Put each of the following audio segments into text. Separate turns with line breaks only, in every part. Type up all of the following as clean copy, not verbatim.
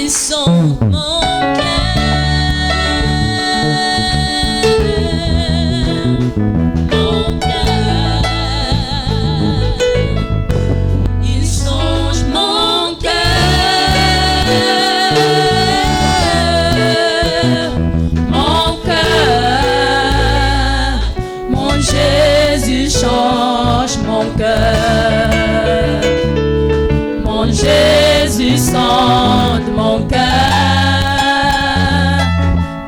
ils sont mon cœur. Mon cœur, ils songent mon cœur. Mon cœur, mon Jésus change mon cœur. Mon Jésus sonde mon cœur.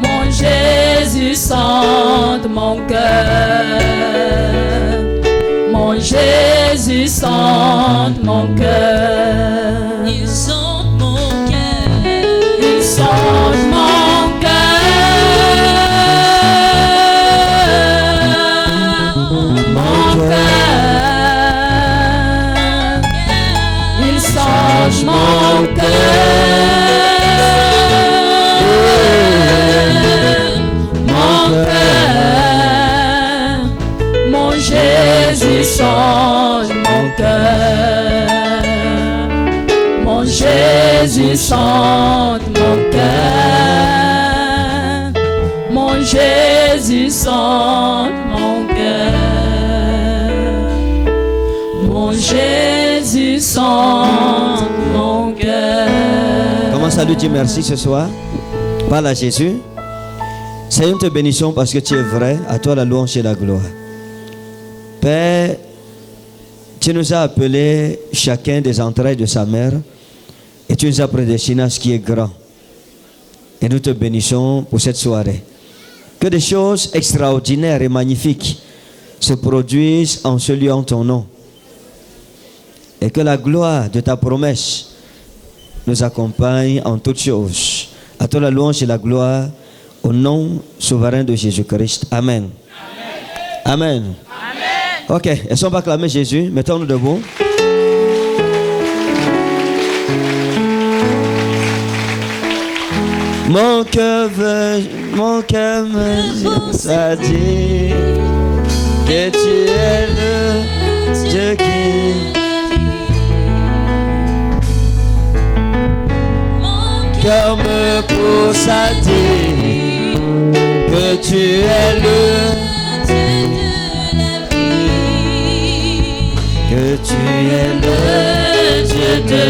Mon Jésus sonde mon cœur. Mon Jésus sonde mon cœur. Il sonde mon cœur. Il sonde mon cœur. Mon cœur. Il sonde mon cœur. Mon cœur. Mon Jésus sonde mon cœur. Mon Jésus sonde mon cœur. Mon Jésus sonde mon cœur. Mon Jésus sonde mon cœur.
Commence à lui dire merci ce soir. Parle à Jésus. Seigneur, nous te bénissons parce que tu es vrai. À toi la louange et la gloire. Père, tu nous as appelés chacun des entrailles de sa mère et tu nous as prédestinés à ce qui est grand. Et nous te bénissons pour cette soirée. Que des choses extraordinaires et magnifiques se produisent en ce lieu en ton nom. Et que la gloire de ta promesse nous accompagne en toutes choses. À toi la louange et la gloire au nom souverain de Jésus-Christ. Amen. Amen. Amen. Ok, est-ce qu'on va acclamer Jésus? Mettons-nous debout. Mon cœur me ça dit que tu es le Dieu qui... Cœur me pousse à dire que tu es le Dieu de la vie, que tu es le Dieu de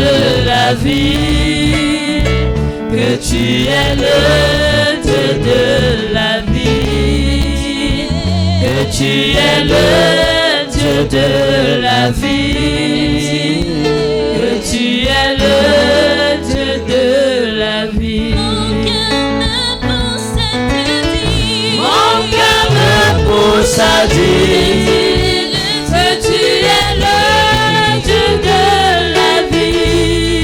la vie, que tu es le Dieu de la vie, que tu es le Dieu de la vie, que tu es le Dieu de la vie. Mon cœur me pousse à dire que tu es le Dieu de la vie.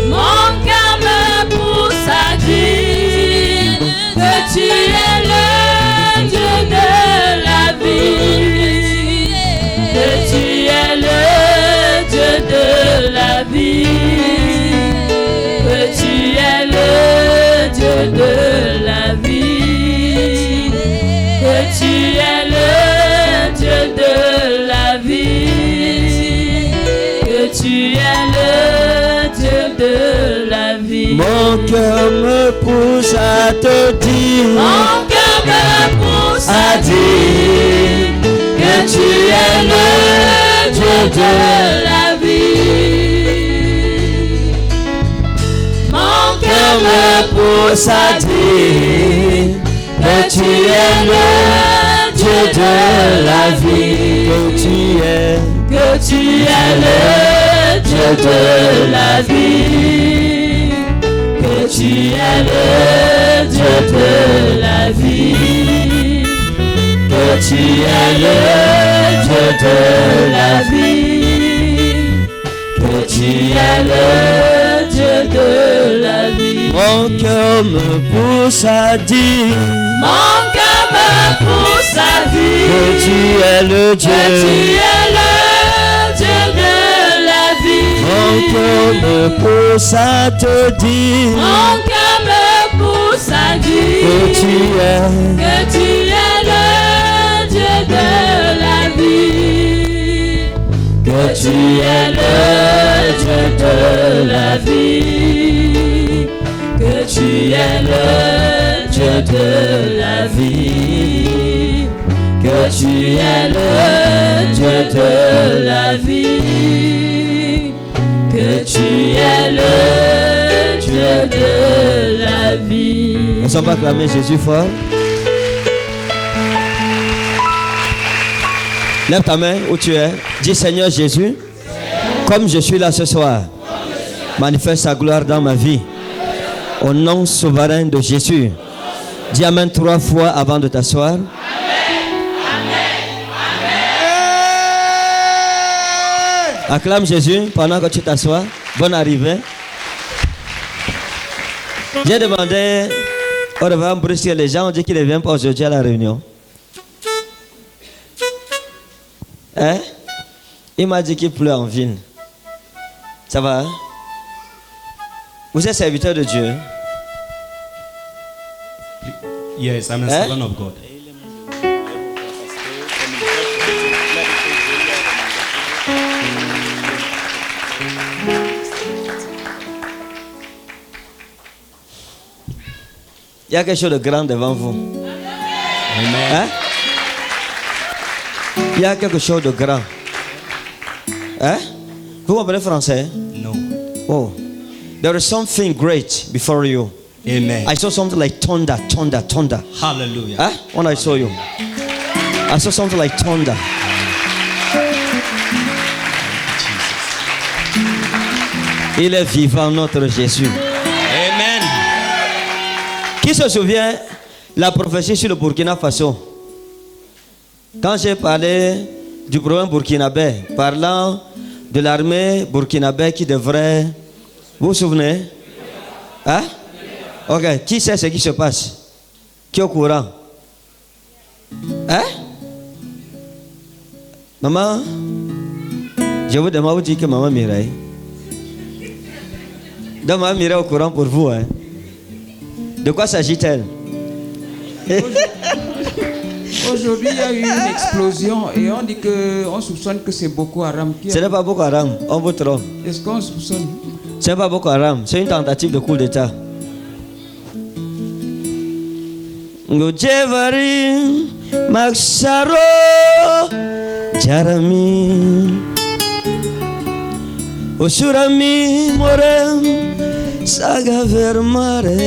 Mon cœur me pousse à dire que tu es le Dieu de la vie. Que tu es le Dieu de la vie, que tu es le Dieu de la vie, que tu es le Dieu de la vie, que tu es le Dieu de la vie. Mon cœur me pousse à te dire, mon cœur me pousse à dire que tu es le Dieu de la vie. Mon cœur me pousse à dire que tu es le Dieu de la vie. Que tu es le Dieu de la vie. Que tu es le Dieu de la vie. Que tu es le Dieu de la vie. Que tu es le Dieu de la vie. Mon cœur me pousse à dire, mon cœur me pousse à dire que tu es le Dieu, que tu es le Dieu de la vie. Mon cœur me pousse à te dire, mon cœur me pousse à dire que tu es le Dieu de la vie. Que tu es le Dieu de
de la vie, que tu es le Dieu de la vie, que tu es le Dieu de la vie, que tu es le Dieu de la vie.
On va acclamer Jésus fort. Lève ta main où tu es. Dis Seigneur Jésus, comme je suis là ce soir, manifeste sa gloire dans ma vie. Au nom souverain de Jésus. Dis Amen 3 fois avant de t'asseoir. Amen. Acclame Jésus pendant que tu t'assois. Bonne arrivée. J'ai demandé au reverend Bruce, les gens ont dit qu'ils ne viennent pas aujourd'hui à la réunion. Hein? Il m'a dit qu'il pleut en ville. Ça va? Hein? Vous êtes serviteur de Dieu?
Yes, I'm a servant of God.
Il y a quelque chose de grand devant vous.
Amen.
Hein? Il y a quelque chose de grand. Hein? Vous comprenez français?
No.
Oh. There is something great before you.
Amen.
I saw something like thunder.
Hallelujah.
Huh? When I saw you, I saw something like thunder. Il est vivant, notre Jésus.
Amen.
Qui se souvient la prophétie sur le Burkina Faso? Quand j'ai parlé du problème burkinabé, parlant de l'armée burkinabé qui devrait... Vous vous souvenez? Hein? Ok, qui sait ce qui se passe? Qui est au courant? Hein? Maman, je vous demande, vous dites que maman Mireille. Donc maman Mireille est au courant pour vous. Hein? De quoi s'agit-elle?
Aujourd'hui, il y a eu une explosion et on dit qu'on soupçonne que c'est Boko Haram.
Ce n'est pas Boko Haram, on vous trompe.
Est-ce qu'on soupçonne?
Ce n'est pas Boko Haram, c'est une tentative de coup d'État. Ngojevari Maxaro Jarami Osurami Morem Saga Vermare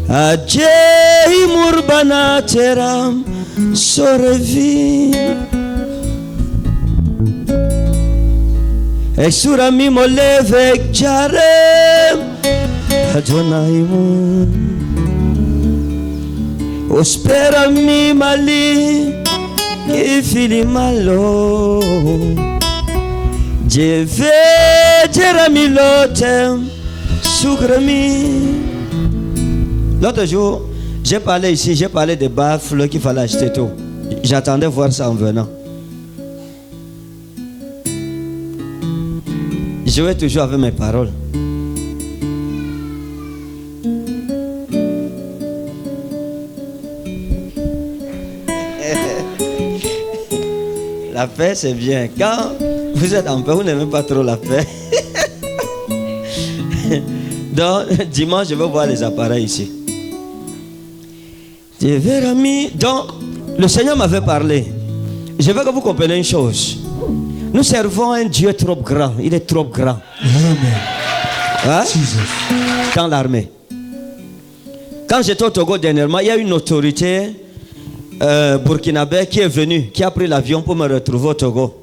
Ajay Murbana Teram Sorevi Esurami Molevek Jarem Adonaimu Ospera-mi mali que fili malo Jeve jerami lotem sugrami. L'autre jour, j'ai parlé ici, j'ai parlé des baffles qu'il fallait acheter tout. J'attendais voir ça en venant. Je vais toujours avec mes paroles. La paix, c'est bien. Quand vous êtes en paix, vous n'aimez pas trop la paix. Donc, dimanche, je vais voir les appareils ici. Donc, le Seigneur m'avait parlé. Je veux que vous compreniez une chose. Nous servons un Dieu trop grand. Il est trop grand. Hein? Dans l'armée. Quand j'étais au Togo dernièrement, il y a une autorité burkinabé qui est venu, qui a pris l'avion pour me retrouver au Togo.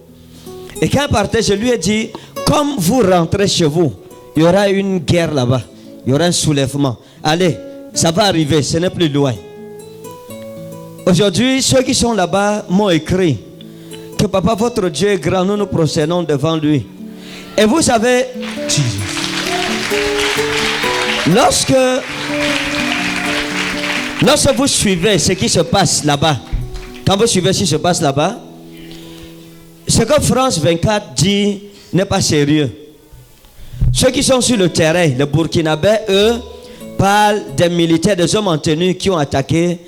Et quand il partait, je lui ai dit, comme vous rentrez chez vous, il y aura une guerre là-bas, il y aura un soulèvement. Allez, ça va arriver, ce n'est plus loin. Aujourd'hui, ceux qui sont là-bas m'ont écrit que papa, votre Dieu est grand, nous nous procédons devant lui. Et vous savez, lorsque vous suivez ce qui se passe là-bas, quand vous suivez ce qui se passe là-bas, ce que France 24 dit n'est pas sérieux. Ceux qui sont sur le terrain, les Burkinabés, eux, parlent des militaires, des hommes en tenue qui ont attaqué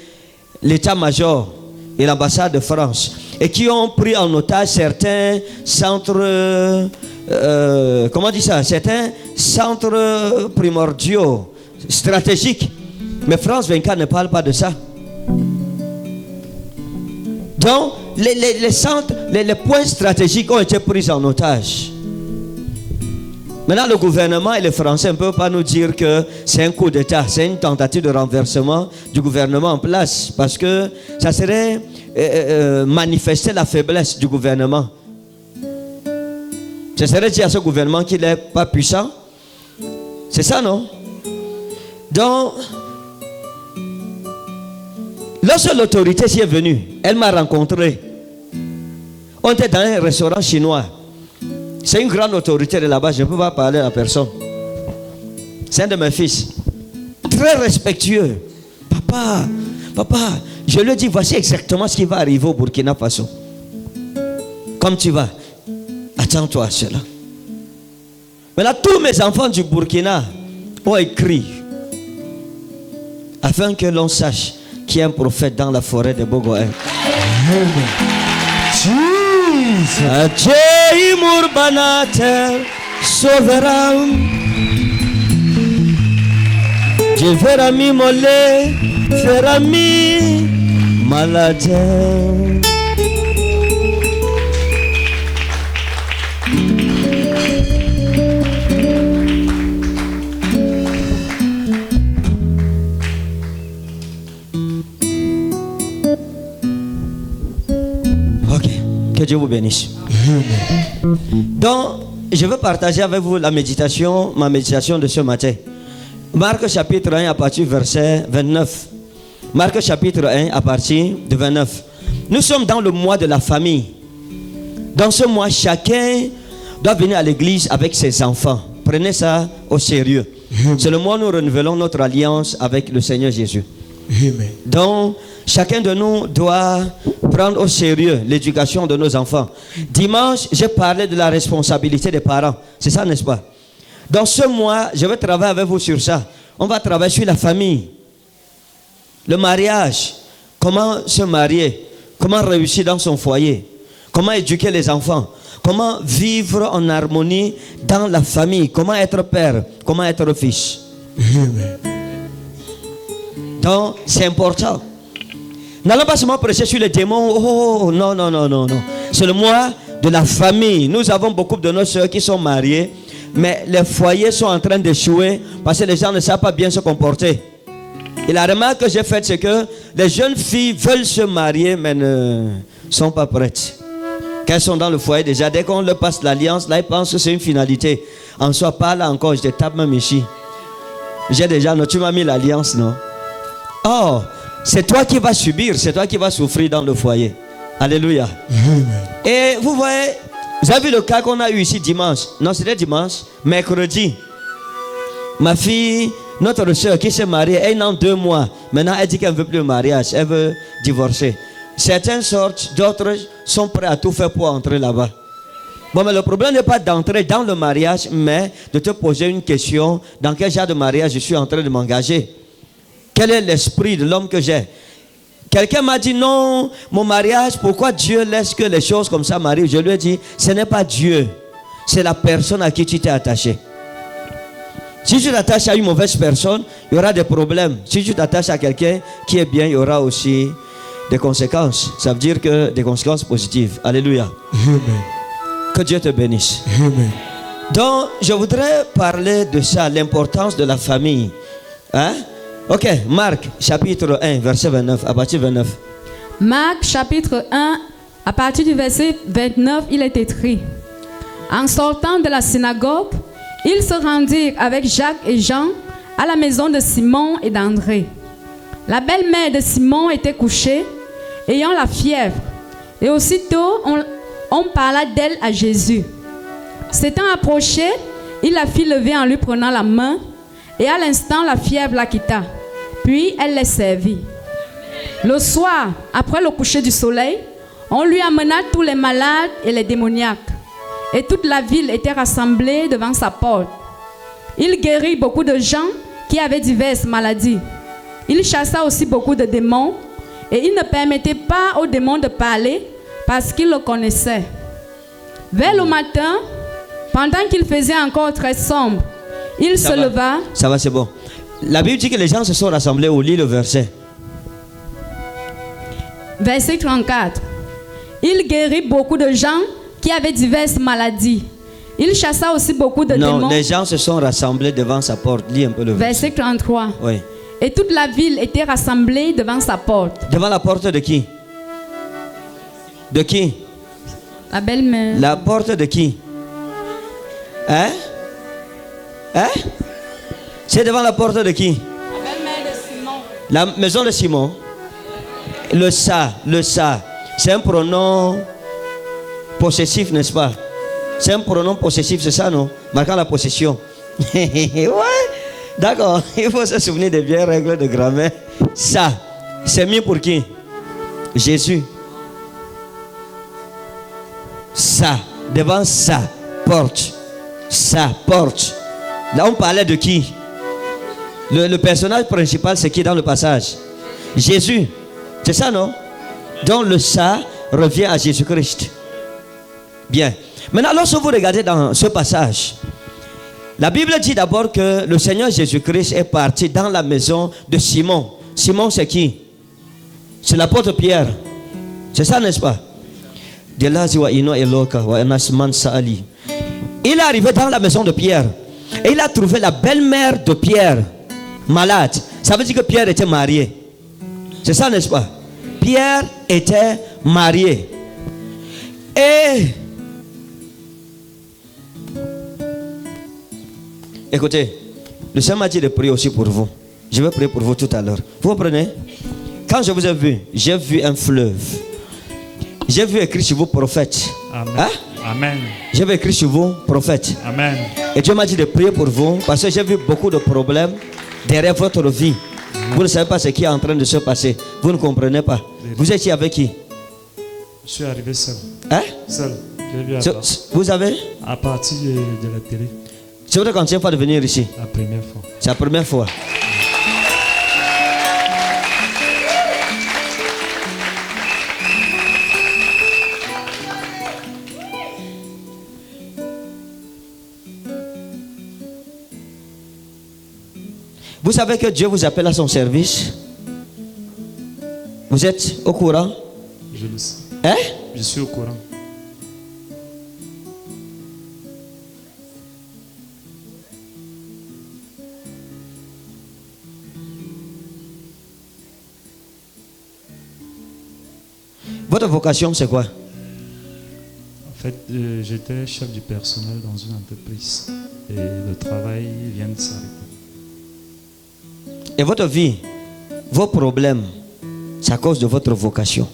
l'état-major et l'ambassade de France et qui ont pris en otage certains centres comment on dit ça? C'est un centre primordial, stratégique. Mais France 24 ne parle pas de ça. Donc, les centres, les points stratégiques ont été pris en otage. Maintenant, le gouvernement et les Français ne peuvent pas nous dire que c'est un coup d'État, c'est une tentative de renversement du gouvernement en place, parce que ça serait manifester la faiblesse du gouvernement. Ça serait dire à ce gouvernement qu'il n'est pas puissant. C'est ça, non? Donc, lorsque l'autorité s'y est venue, elle m'a rencontré. On était dans un restaurant chinois. C'est une grande autorité de là-bas, je ne peux pas parler à personne. C'est un de mes fils. Très respectueux. Papa, je lui ai dit, voici exactement ce qui va arriver au Burkina Faso. Comme tu vas, attends-toi à cela. Mais là, tous mes enfants du Burkina ont écrit afin que l'on sache qu'il y a un prophète dans la forêt de Bogoën. Adieu, Mourbanater, sauvera. Je verrai mi mollet, fera mi malade. Que Dieu vous bénisse. Donc, je veux partager avec vous ma méditation de ce matin. Marc chapitre 1 à partir du verset 29. Marc chapitre 1 à partir de 29. Nous sommes dans le mois de la famille. Dans ce mois, chacun doit venir à l'église avec ses enfants. Prenez ça au sérieux. C'est le mois où nous renouvelons notre alliance avec le Seigneur Jésus. Donc, chacun de nous doit prendre au sérieux l'éducation de nos enfants. Dimanche, j'ai parlé de la responsabilité des parents. C'est ça, n'est-ce pas? Dans ce mois, je vais travailler avec vous sur ça. On va travailler sur la famille. Le mariage. Comment se marier? Comment réussir dans son foyer? Comment éduquer les enfants? Comment vivre en harmonie dans la famille? Comment être père? Comment être fils? Donc, c'est important. N'allons pas seulement prêcher sur les démons. Oh, non. C'est le mois de la famille. Nous avons beaucoup de nos soeurs qui sont mariées, mais les foyers sont en train d'échouer parce que les gens ne savent pas bien se comporter. Et la remarque que j'ai faite, c'est que les jeunes filles veulent se marier, mais ne sont pas prêtes. Quand elles sont dans le foyer déjà, dès qu'on leur passe l'alliance, là, ils pensent que c'est une finalité. En soi, pas là encore, je te tape même ici. J'ai déjà, non, tu m'as mis l'alliance, non? Oh, c'est toi qui vas subir, c'est toi qui vas souffrir dans le foyer. Alléluia. Et vous voyez, vous avez vu le cas qu'on a eu ici dimanche? Non, c'était dimanche, mercredi. Ma fille, notre soeur qui s'est mariée, elle a 2 mois. Maintenant, elle dit qu'elle ne veut plus le mariage, elle veut divorcer. Certaines sortent, d'autres sont prêts à tout faire pour entrer là-bas. Bon, mais le problème n'est pas d'entrer dans le mariage, mais de te poser une question: dans quel genre de mariage je suis en train de m'engager? Quel est l'esprit de l'homme que j'ai? Quelqu'un m'a dit non, mon mariage, pourquoi Dieu laisse que les choses comme ça m'arrivent? Je lui ai dit, ce n'est pas Dieu, c'est la personne à qui tu t'es attaché. Si tu t'attaches à une mauvaise personne, il y aura des problèmes. Si tu t'attaches à quelqu'un qui est bien, il y aura aussi des conséquences. Ça veut dire que des conséquences positives. Alléluia. Amen. Que Dieu te bénisse. Amen. Donc, je voudrais parler de ça, l'importance de la famille. Hein? Ok, Marc, chapitre 1, verset 29, à partir de 29.
Marc, chapitre 1, à partir du verset 29, il est écrit: En sortant de la synagogue, ils se rendirent avec Jacques et Jean à la maison de Simon et d'André. La belle-mère de Simon était couchée, ayant la fièvre, et aussitôt on parla d'elle à Jésus. S'étant approché, il la fit lever en lui prenant la main, et à l'instant la fièvre la quitta. Puis elle les servit. Le soir, après le coucher du soleil, on lui amena tous les malades et les démoniaques. Et toute la ville était rassemblée devant sa porte. Il guérit beaucoup de gens qui avaient diverses maladies. Il chassa aussi beaucoup de démons, et il ne permettait pas aux démons de parler parce qu'il le connaissait. Vers le matin, Pendant qu'il faisait encore très sombre, il se leva.
Ça va, c'est bon. La Bible dit que les gens se sont rassemblés au lit, le verset.
Verset 34. Il guérit beaucoup de gens qui avaient diverses maladies. Il chassa aussi beaucoup de démons.
Non, les gens se sont rassemblés devant sa porte. Lis un peu le verset.
Verset 33.
Oui.
Et toute la ville était rassemblée devant sa porte.
Devant la porte de qui? De qui?
La belle-mère.
La porte de qui? Hein? Hein? C'est devant la porte de qui?
La belle-mère de Simon.
La maison de Simon. Le ça. C'est un pronom possessif, n'est-ce pas? C'est un pronom possessif, c'est ça, non? Marquant la possession. Ouais. D'accord. Il faut se souvenir des vieilles règles de grammaire. Ça, c'est mis pour qui? Jésus. Ça, devant sa porte. Sa porte. Là, on parlait de qui? Le personnage principal, c'est qui dans le passage? Jésus. C'est ça, non? Donc le ça revient à Jésus-Christ. Bien. Maintenant, lorsque vous regardez dans ce passage, la Bible dit d'abord que le Seigneur Jésus-Christ est parti dans la maison de Simon. Simon, c'est qui? C'est l'apôtre Pierre. C'est ça, n'est-ce pas? Il est arrivé dans la maison de Pierre. Et il a trouvé la belle-mère de Pierre malade. Ça veut dire que Pierre était marié. C'est ça, n'est-ce pas? Pierre était marié. Et écoutez, le Seigneur m'a dit de prier aussi pour vous. Je vais prier pour vous tout à l'heure. Vous comprenez? Quand je vous ai vu, j'ai vu un fleuve. J'ai vu écrit sur vous prophète.
Amen.
Hein?
Amen.
J'ai vu écrit sur vous prophète.
Amen.
Et Dieu m'a dit de prier pour vous parce que j'ai vu beaucoup de problèmes derrière votre vie. Vous ne savez pas ce qui est en train de se passer. Vous ne comprenez pas. Vous étiez avec qui?
Je suis arrivé seul.
Hein?
Seul. J'ai vu
vous avez?
à partir de la télé.
C'est votre quantième fois de venir ici?
La première fois.
C'est la première fois. Vous savez que Dieu vous appelle à son service? Vous êtes au courant?
Je le sais.
Hein?
Je suis au courant.
Votre vocation, c'est quoi?
En fait, j'étais chef du personnel dans une entreprise. Et le travail vient de s'arrêter.
Et votre vie, vos problèmes, c'est à cause de votre vocation.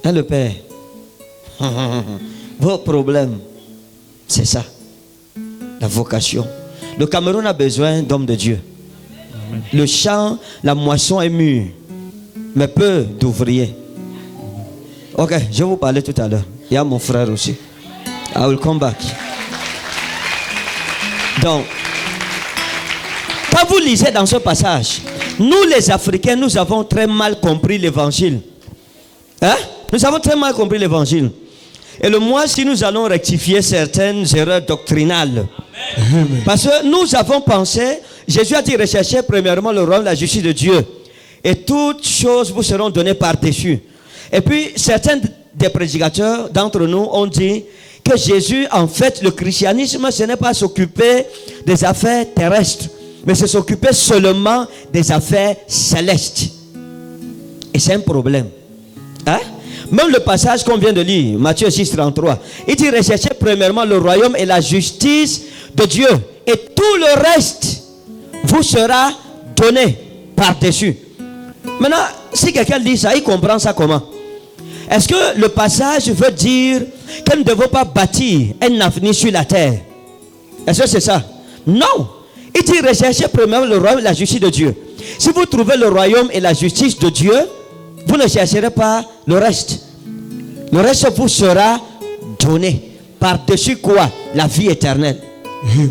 Hein, le Père? Vos problèmes, c'est ça. La vocation. Le Cameroun a besoin d'hommes de Dieu.
Amen.
Le champ, la moisson est mûre, mais peu d'ouvriers. Ok, je vais vous parler tout à l'heure. Il y a mon frère aussi. I will come back. Donc, quand vous lisez dans ce passage, nous les Africains, nous avons très mal compris l'évangile. Hein? Nous avons très mal compris l'évangile. Et le mois-ci, nous allons rectifier certaines erreurs doctrinales. Amen. Parce que nous avons pensé, Jésus a dit recherchez premièrement le royaume, la justice de Dieu. Et toutes choses vous seront données par-dessus. Et puis, certains des prédicateurs d'entre nous ont dit que Jésus, en fait, le christianisme, ce n'est pas s'occuper des affaires terrestres, mais c'est s'occuper seulement des affaires célestes. Et c'est un problème. Hein? Même le passage qu'on vient de lire, Matthieu 6, 33, il dit recherchez premièrement le royaume et la justice de Dieu. Et tout le reste vous sera donné par-dessus. Maintenant, si quelqu'un dit ça, il comprend ça comment? Est-ce que le passage veut dire que nous ne devons pas bâtir un avenir sur la terre? Est-ce que c'est ça? Non. Il dit recherchez premièrement le royaume et la justice de Dieu. Si vous trouvez le royaume et la justice de Dieu, vous ne chercherez pas le reste. Le reste vous sera donné. Par-dessus quoi? La vie éternelle. Amen.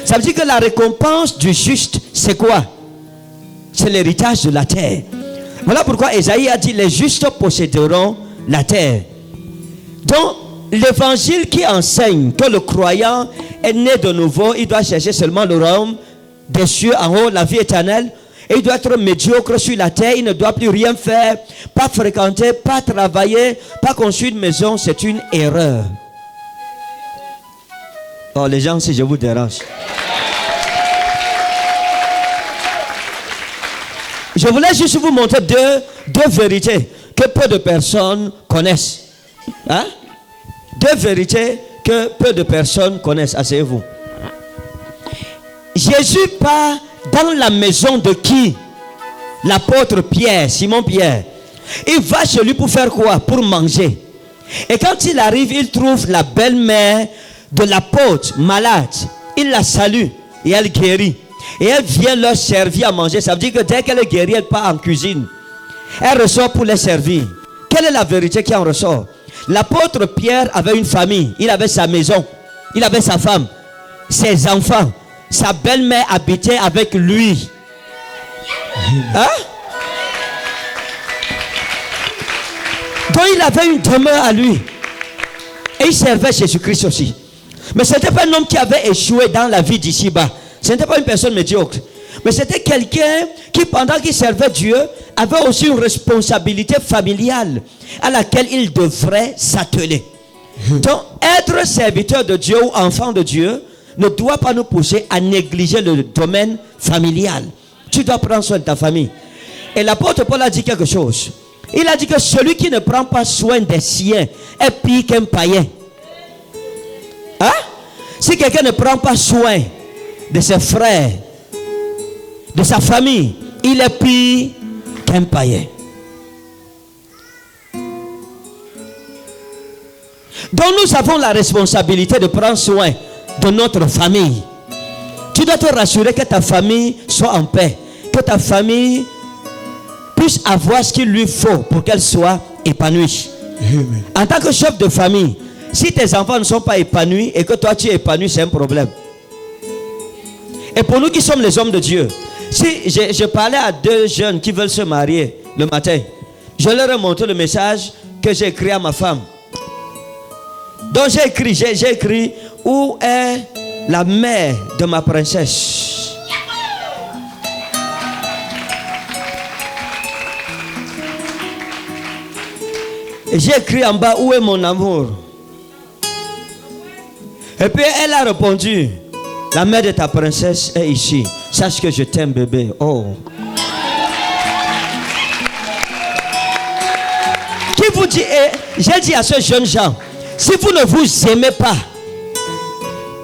Ça veut dire que la récompense du juste, c'est quoi? C'est l'héritage de la terre. Voilà pourquoi Esaïe a dit les justes posséderont la terre. Donc, l'évangile qui enseigne que le croyant est né de nouveau, il doit chercher seulement le royaume des cieux en haut, la vie éternelle. Et il doit être médiocre sur la terre, il ne doit plus rien faire, pas fréquenter, pas travailler, pas construire une maison, c'est une erreur. Oh les gens, si je vous dérange. Je voulais juste vous montrer deux vérités que peu de personnes connaissent. Hein? Deux vérités que peu de personnes connaissent. Asseyez-vous. Jésus part dans la maison de qui? L'apôtre Pierre, Simon Pierre. Il va chez lui pour faire quoi? Pour manger. Et quand il arrive, il trouve la belle-mère de l'apôtre malade. Il la salue et elle guérit. Et elle vient leur servir à manger. Ça veut dire que dès qu'elle est guérie, elle part en cuisine. Elle ressort pour les servir. Quelle est la vérité qui en ressort? L'apôtre Pierre avait une famille. Il avait sa maison. Il avait sa femme. Ses enfants. Sa belle-mère habitait avec lui. Hein? Donc il avait une demeure à lui. Et il servait Jésus-Christ aussi. Mais ce n'était pas un homme qui avait échoué dans la vie d'ici-bas. Ce n'était pas une personne médiocre. Mais c'était quelqu'un qui, pendant qu'il servait Dieu, avait aussi une responsabilité familiale à laquelle il devrait s'atteler. Donc, être serviteur de Dieu ou enfant de Dieu ne doit pas nous pousser à négliger le domaine familial. Tu dois prendre soin de ta famille. Et l'apôtre Paul a dit quelque chose. Il a dit que celui qui ne prend pas soin des siens est pire qu'un païen. Hein? Si quelqu'un ne prend pas soin de ses frères, de sa famille, il est pire qu'un païen. Donc nous avons la responsabilité de prendre soin de notre famille. Tu dois te rassurer que ta famille soit en paix, que ta famille puisse avoir ce qu'il lui faut pour qu'elle soit épanouie. Amen. En tant que chef de famille, si tes enfants ne sont pas épanouis et que toi tu es épanoui, c'est un problème. Et pour nous qui sommes les hommes de Dieu, si je parlais à deux jeunes qui veulent se marier le matin, je leur ai montré le message que j'ai écrit à ma femme. Donc j'ai écrit où est la mère de ma princesse. Et j'ai écrit en bas où est mon amour. Et puis elle a répondu, la mère de ta princesse est ici. Sache que je t'aime, bébé. Oh. Qui vous dit, j'ai dit à ce jeune gens, si vous ne vous aimez pas,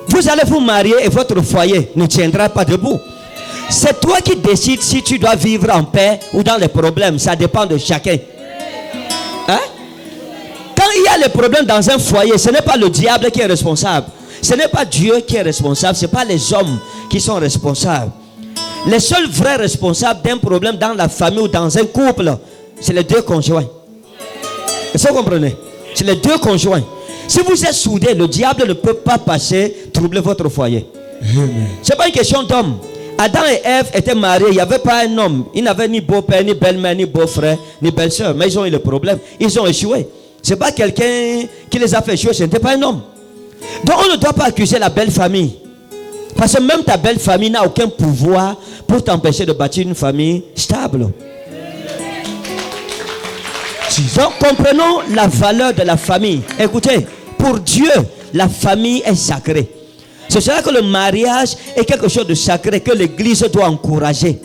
vous allez vous marier et votre foyer ne tiendra pas debout. C'est toi qui décides si tu dois vivre en paix ou dans les problèmes. Ça dépend de chacun. Hein? Quand il y a les problèmes dans un foyer, ce n'est pas le diable qui est responsable. Ce n'est pas Dieu qui est responsable. Ce n'est pas les hommes qui sont responsables. Les seuls vrais responsables d'un problème dans la famille ou dans un couple, c'est les deux conjoints. Est-ce que vous comprenez? C'est les deux conjoints. Si vous êtes soudés, le diable ne peut pas passer, troubler votre foyer. Ce n'est pas une question d'homme. Adam et Ève étaient mariés, il n'y avait pas un homme. Ils n'avaient ni beau-père, ni belle-mère, ni beau-frère, ni belle-sœur. Mais ils ont eu le problème. Ils ont échoué. Ce n'est pas quelqu'un qui les a fait échouer, ce n'était pas un homme. Donc on ne doit pas accuser la belle famille. Parce que même ta belle famille n'a aucun pouvoir pour t'empêcher de bâtir une famille stable. Donc comprenons la valeur de la famille. Écoutez, pour Dieu, la famille est sacrée. C'est cela que le mariage est quelque chose de sacré que l'Église doit encourager.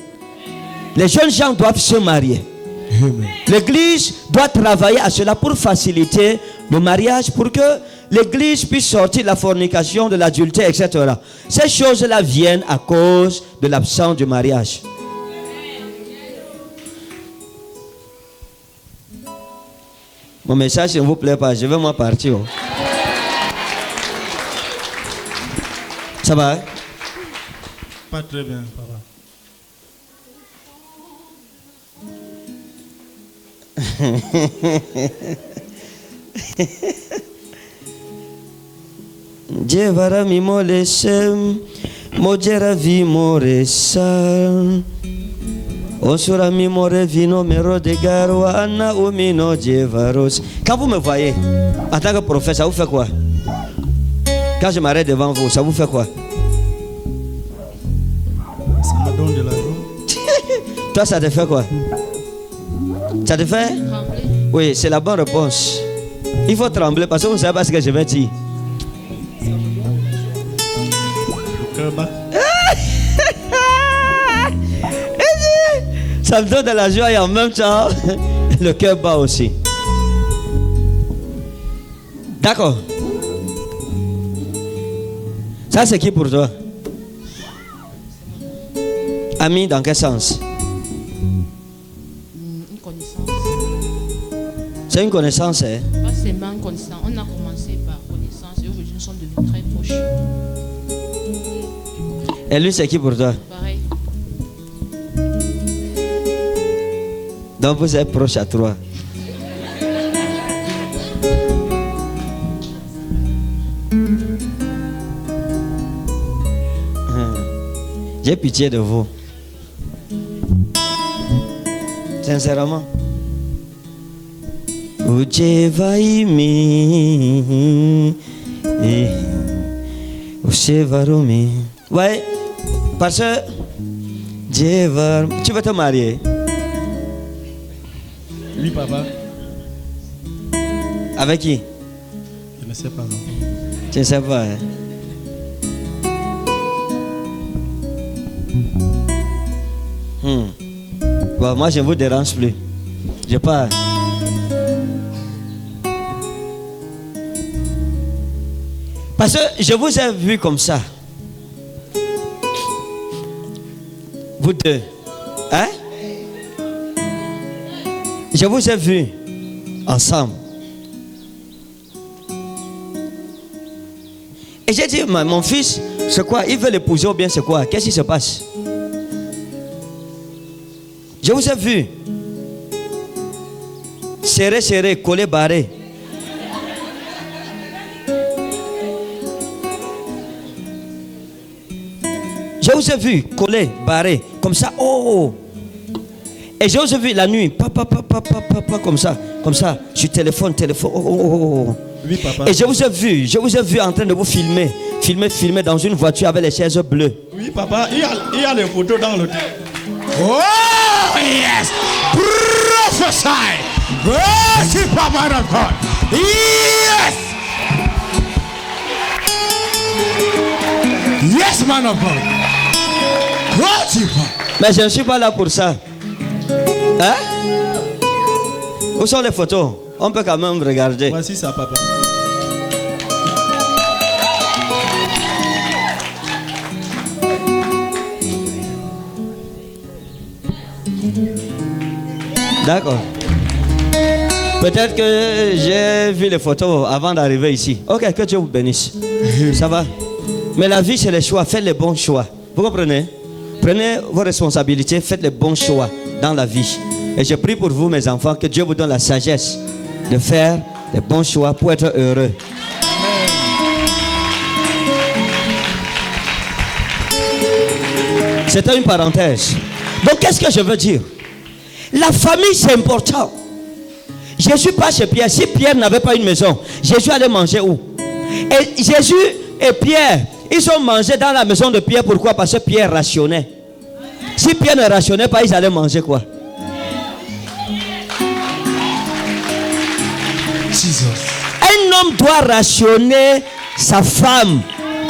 Les jeunes gens doivent se marier. L'Église doit travailler à cela pour faciliter le mariage, pour que l'Église puisse sortir de la fornication, de l'adultère, etc. Ces choses-là viennent à cause de l'absence du mariage. Mon message, s'il ne vous plaît pas, je vais moi partir. Ça va? Hein?
Pas très bien, papa.
Jevara mimolesem mojera vimoresa Quand vous me voyez, en tant que prophète, ça vous fait quoi? Quand je m'arrête devant vous, ça vous fait quoi?
Ça me donne de l'argent.
Toi, ça te fait quoi? Ça te fait? Oui, c'est la bonne réponse. Il faut trembler parce que vous ne savez pas ce que je vais dire.
Le cœur bat.
Ça me donne de la joie et en même temps, le cœur bat aussi. D'accord. Ça, c'est qui pour toi? Ami, dans quel sens?
Une connaissance.
C'est une connaissance, hein?
Pas seulement une connaissance. On a commencé par connaissance et aujourd'hui nous sommes devenus très proches.
Et lui, c'est qui pour toi?
Pareil.
Donc vous êtes proches à trois. J'ai pitié de vous. Sincèrement. Ouais, parce que tu veux te marier?
Oui, papa.
Avec qui?
Je ne sais pas. Non.
Tu ne sais pas, hein? Bon, moi, je ne vous dérange plus. Je pars. Parce que je vous ai vu comme ça. Vous deux. Hein? Je vous ai vu ensemble. Et j'ai dit, mon fils, c'est quoi? Il veut l'épouser ou bien c'est quoi? Qu'est-ce qui se passe? Je vous ai vu. Serré, serré, collé, barré. Je vous ai vu collé, barré, comme ça. Oh! Et je vous ai vu la nuit, papa, comme ça, sur téléphone. Oh.
Oui, papa.
Et je vous ai vu en train de vous filmer dans une voiture avec les chaises bleues.
Oui, papa, il y a les photos dans le... Oh, yes! Prophesy! Worship man of God! Yes! Yes, man of God! Worship!
Mais je ne suis pas là pour ça. Hein? Où sont les photos? On peut quand même regarder.
Voici ça, papa.
D'accord. Peut-être que j'ai vu les photos avant d'arriver ici. Ok, que Dieu vous bénisse. Ça va. Mais la vie, c'est les choix. Faites les bons choix. Vous comprenez? Prenez vos responsabilités. Faites les bons choix dans la vie. Et je prie pour vous, mes enfants, que Dieu vous donne la sagesse de faire les bons choix pour être heureux. C'était une parenthèse. Donc, qu'est-ce que je veux dire? La famille, c'est important. Jésus pas chez Pierre. Si Pierre n'avait pas une maison, Jésus allait manger où? Et Jésus et Pierre, ils ont mangé dans la maison de Pierre. Pourquoi? Parce que Pierre rationnait. Si Pierre ne rationnait pas, ils allaient manger quoi?
Jesus.
Un homme doit rationner sa femme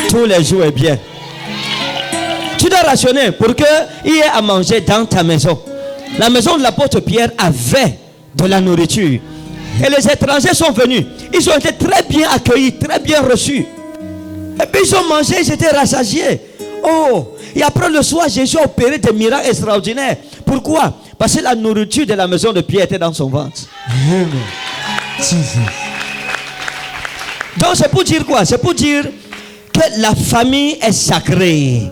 tous les jours et bien. Tu dois rationner pour qu'il y ait à manger dans ta maison. La maison de l'apôtre Pierre avait de la nourriture. Et les étrangers sont venus. Ils ont été très bien accueillis, très bien reçus. Et puis ils ont mangé, ils étaient rassasiés. Oh! Et après le soir, Jésus a opéré des miracles extraordinaires. Pourquoi? Parce que la nourriture de la maison de Pierre était dans son ventre.
Amen. Jesus.
Donc c'est pour dire quoi? C'est pour dire que la famille est sacrée.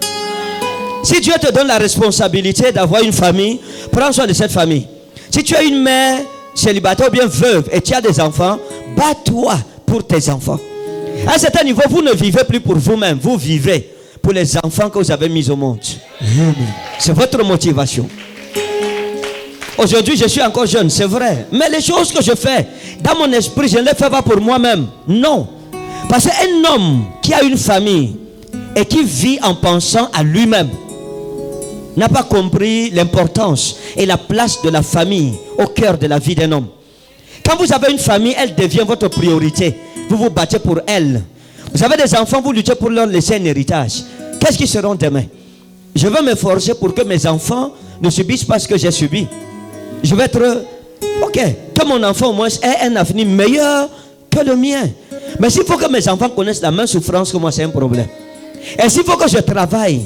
Si Dieu te donne la responsabilité d'avoir une famille, prends soin de cette famille. Si tu es une mère célibataire ou bien veuve et tu as des enfants, bats-toi pour tes enfants. À un certain niveau, vous ne vivez plus pour vous-même, vous vivez pour les enfants que vous avez mis au monde. C'est votre motivation. Aujourd'hui, je suis encore jeune, c'est vrai. Mais les choses que je fais, dans mon esprit, je ne les fais pas pour moi-même. Non. Parce qu'un homme qui a une famille et qui vit en pensant à lui-même n'a pas compris l'importance et la place de la famille au cœur de la vie d'un homme. Quand vous avez une famille, elle devient votre priorité. Vous vous battez pour elle. Vous avez des enfants, vous luttez pour leur laisser un héritage. Qu'est-ce qu'ils seront demain? Je veux m'efforcer pour que mes enfants ne subissent pas ce que j'ai subi. Je vais être, ok, que mon enfant au moins ait un avenir meilleur que le mien. Mais s'il faut que mes enfants connaissent la même souffrance que moi, c'est un problème. Et s'il faut que je travaille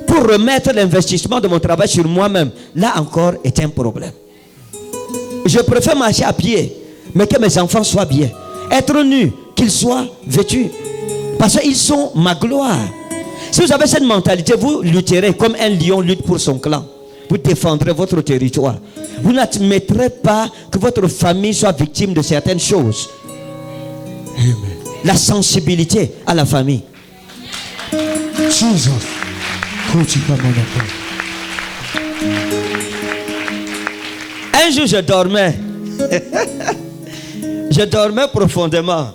pour remettre l'investissement de mon travail sur moi-même, là encore est un problème. Je préfère marcher à pied, mais que mes enfants soient bien. Être nus, qu'ils soient vêtus. Parce qu'ils sont ma gloire. Si vous avez cette mentalité, vous lutterez comme un lion lutte pour son clan. Vous défendrez votre territoire. Vous n'admettrez pas que votre famille soit victime de certaines choses.
Amen.
La sensibilité à la famille.
Jesus.
Un jour, je dormais. Je dormais profondément.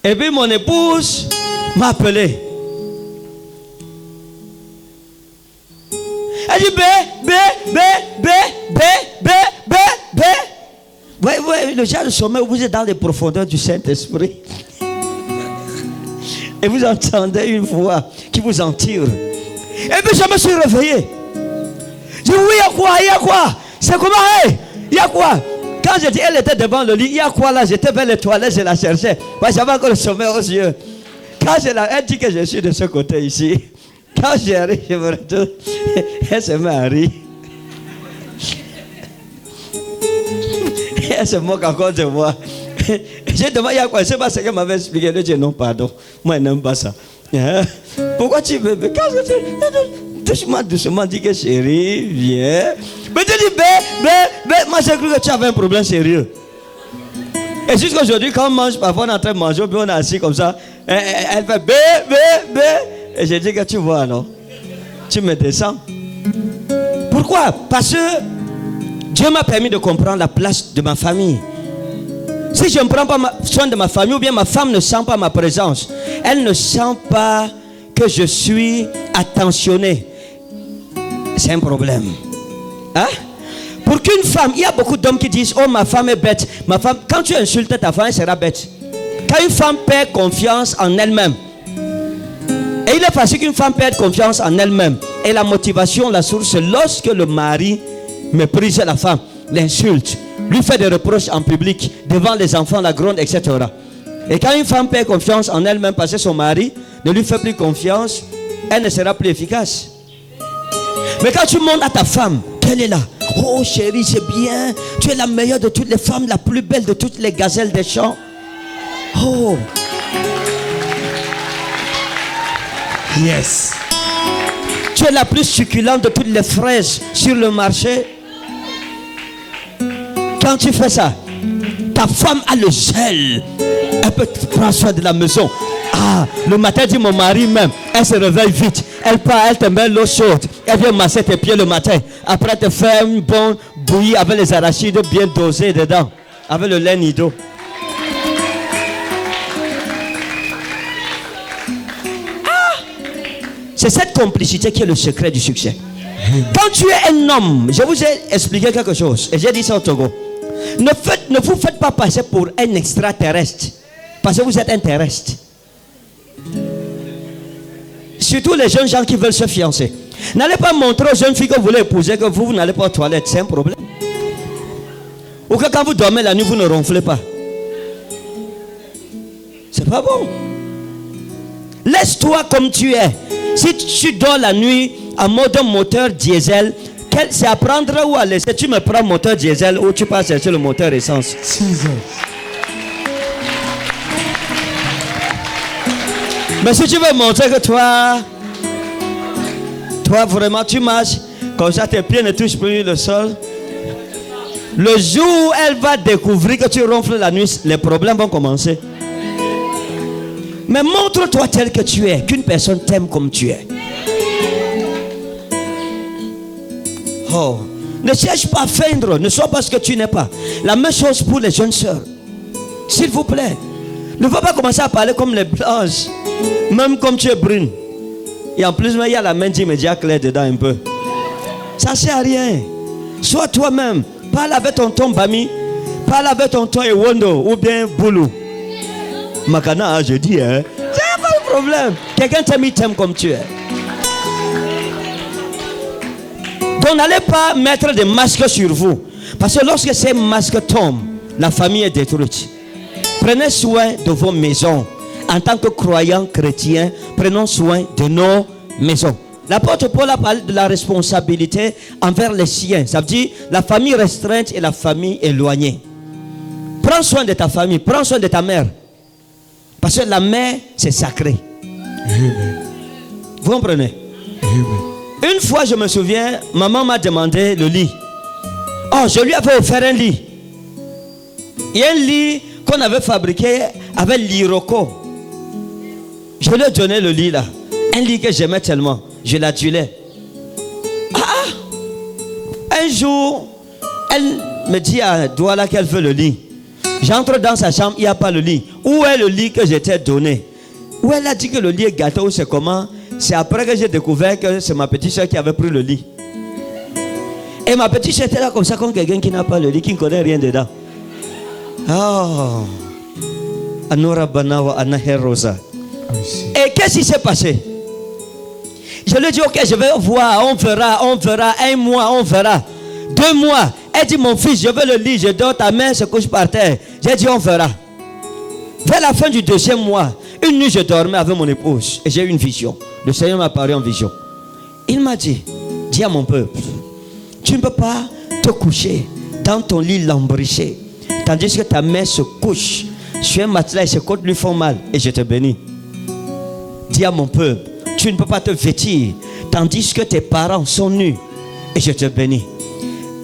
Et puis mon épouse m'a appelé. Elle dit bé. Ouais, le genre de sommeil où vous êtes dans les profondeurs du Saint-Esprit. Et vous entendez une voix qui vous en tire. Et puis je me suis réveillé. Je dis oui, il y a quoi? C'est comment? Il y a quoi? Quand j'ai dit elle était devant le lit, il y a quoi là? J'étais vers les toilettes, je la cherchais. Moi j'avais encore le sommeil aux yeux. Quand elle dit que je suis de ce côté ici. Quand j'arrive, je me retourne. Elle se met à rire. Elle se moque encore de moi. J'ai demandé, il y a quoi? C'est pas ce qu'elle m'avait expliqué. Elle dit non, pardon. Moi, je n'aime pas ça. Pourquoi tu veux? Quand je dis, doucement, dis que chérie, viens. Mais tu dis, moi j'ai cru que tu avais un problème sérieux. Et jusqu'à aujourd'hui, quand on mange, parfois on est en train de manger, puis on est assis comme ça, elle fait bé. Et j'ai dit que tu vois, non? Tu me descends. Pourquoi? Parce que Dieu m'a permis de comprendre la place de ma famille. Si je ne prends pas soin de ma famille, ou bien ma femme ne sent pas ma présence, elle ne sent pas que je suis attentionné, c'est un problème. Hein? Pour qu'une femme, il y a beaucoup d'hommes qui disent, oh ma femme est bête. Ma femme, quand tu insultes ta femme, elle sera bête. Quand une femme perd confiance en elle-même, et il est facile qu'une femme perde confiance en elle-même, et la motivation, la source, c'est lorsque le mari méprise la femme, l'insulte, lui fait des reproches en public, devant les enfants, la gronde, etc. Et quand une femme perd confiance en elle-même parce que son mari ne lui fait plus confiance, elle ne sera plus efficace. Mais quand tu montres à ta femme qu'elle est là, oh chérie, c'est bien, tu es la meilleure de toutes les femmes, la plus belle de toutes les gazelles des champs. Oh.
Yes.
Tu es la plus succulente de toutes les fraises sur le marché. Quand tu fais ça, ta femme a le zèle. Elle peut prendre soin de la maison. Ah, le matin, dit mon mari même, elle se réveille vite. Elle part, elle te met l'eau chaude. Elle vient masser tes pieds le matin. Après, elle te fait une bonne bouillie avec les arachides bien dosés dedans. Avec le lait nido. C'est cette complicité qui est le secret du succès. Quand tu es un homme, je vous ai expliqué quelque chose, et j'ai dit ça au Togo. Ne vous faites pas passer pour un extraterrestre, parce que vous êtes un terrestre. Surtout les jeunes gens qui veulent se fiancer. N'allez pas montrer aux jeunes filles que vous voulez épouser que vous n'allez pas aux toilettes, c'est un problème. Ou que quand vous dormez la nuit, vous ne ronflez pas. C'est pas bon. Laisse-toi comme tu es. Si tu dors la nuit en mode moteur diesel, c'est à prendre ou à laisser? Tu me prends moteur diesel ou tu passes chercher le moteur essence? Mais si tu veux montrer que toi vraiment tu marches comme ça, tes pieds ne touchent plus le sol, le jour où elle va découvrir que tu ronfles la nuit, les problèmes vont commencer. Mais montre-toi tel que tu es, qu'une personne t'aime comme tu es. Oh, Ne cherche pas à feindre. Ne sois pas ce que tu n'es pas. La même chose pour les jeunes sœurs. S'il vous plaît. Ne faut pas commencer à parler comme les blanches. Même comme tu es brune. Et en plus, il y a la main d'immédiat claire dedans un peu. Ça ne sert à rien. Sois toi-même. Parle avec ton Bami. Parle avec ton Ewondo ou bien Boulou. Makana, je dis, hein. C'est pas le problème. Quelqu'un t'aime, il t'aime comme tu es. Donc n'allez pas mettre des masques sur vous. Parce que lorsque ces masques tombent, la famille est détruite. Prenez soin de vos maisons. En tant que croyants chrétiens, prenons soin de nos maisons. L'apôtre Paul a parlé de la responsabilité envers les siens. Ça veut dire la famille restreinte et la famille éloignée. Prends soin de ta famille, prends soin de ta mère. Parce que la mère, c'est sacré.
Amen.
Vous comprenez?
Amen.
Une fois, je me souviens, maman m'a demandé le lit. Oh, je lui avais offert un lit. Il y a un lit qu'on avait fabriqué avec l'Iroko. Je lui ai donné le lit là. Un lit que j'aimais tellement. Je l'adulais. Un jour, elle me dit à Douala qu'elle veut le lit. J'entre dans sa chambre, il n'y a pas le lit. Où est le lit que je t'ai donné? Où elle a dit que le lit est gâté ou c'est comment? C'est après que j'ai découvert que c'est ma petite soeur qui avait pris le lit. Et ma petite soeur était là comme ça, comme quelqu'un qui n'a pas le lit, qui ne connaît rien dedans. Oh. Anora Banawa Anaher Rosa. Et qu'est-ce qui s'est passé? Je lui ai dit, ok, je vais voir, on verra, 1 mois, on verra. 2 mois. Elle dit, mon fils, je veux le lit, je dors, ta mère se couche par terre. J'ai dit, on verra. Vers la fin du 2e mois, une nuit, je dormais avec mon épouse et j'ai eu une vision. Le Seigneur m'a apparu en vision. Il m'a dit, dis à mon peuple, tu ne peux pas te coucher dans ton lit lambriché, tandis que ta mère se couche sur un matelas et ses côtes lui font mal, et je te bénis. Dis à mon peuple, tu ne peux pas te vêtir, tandis que tes parents sont nus, et je te bénis.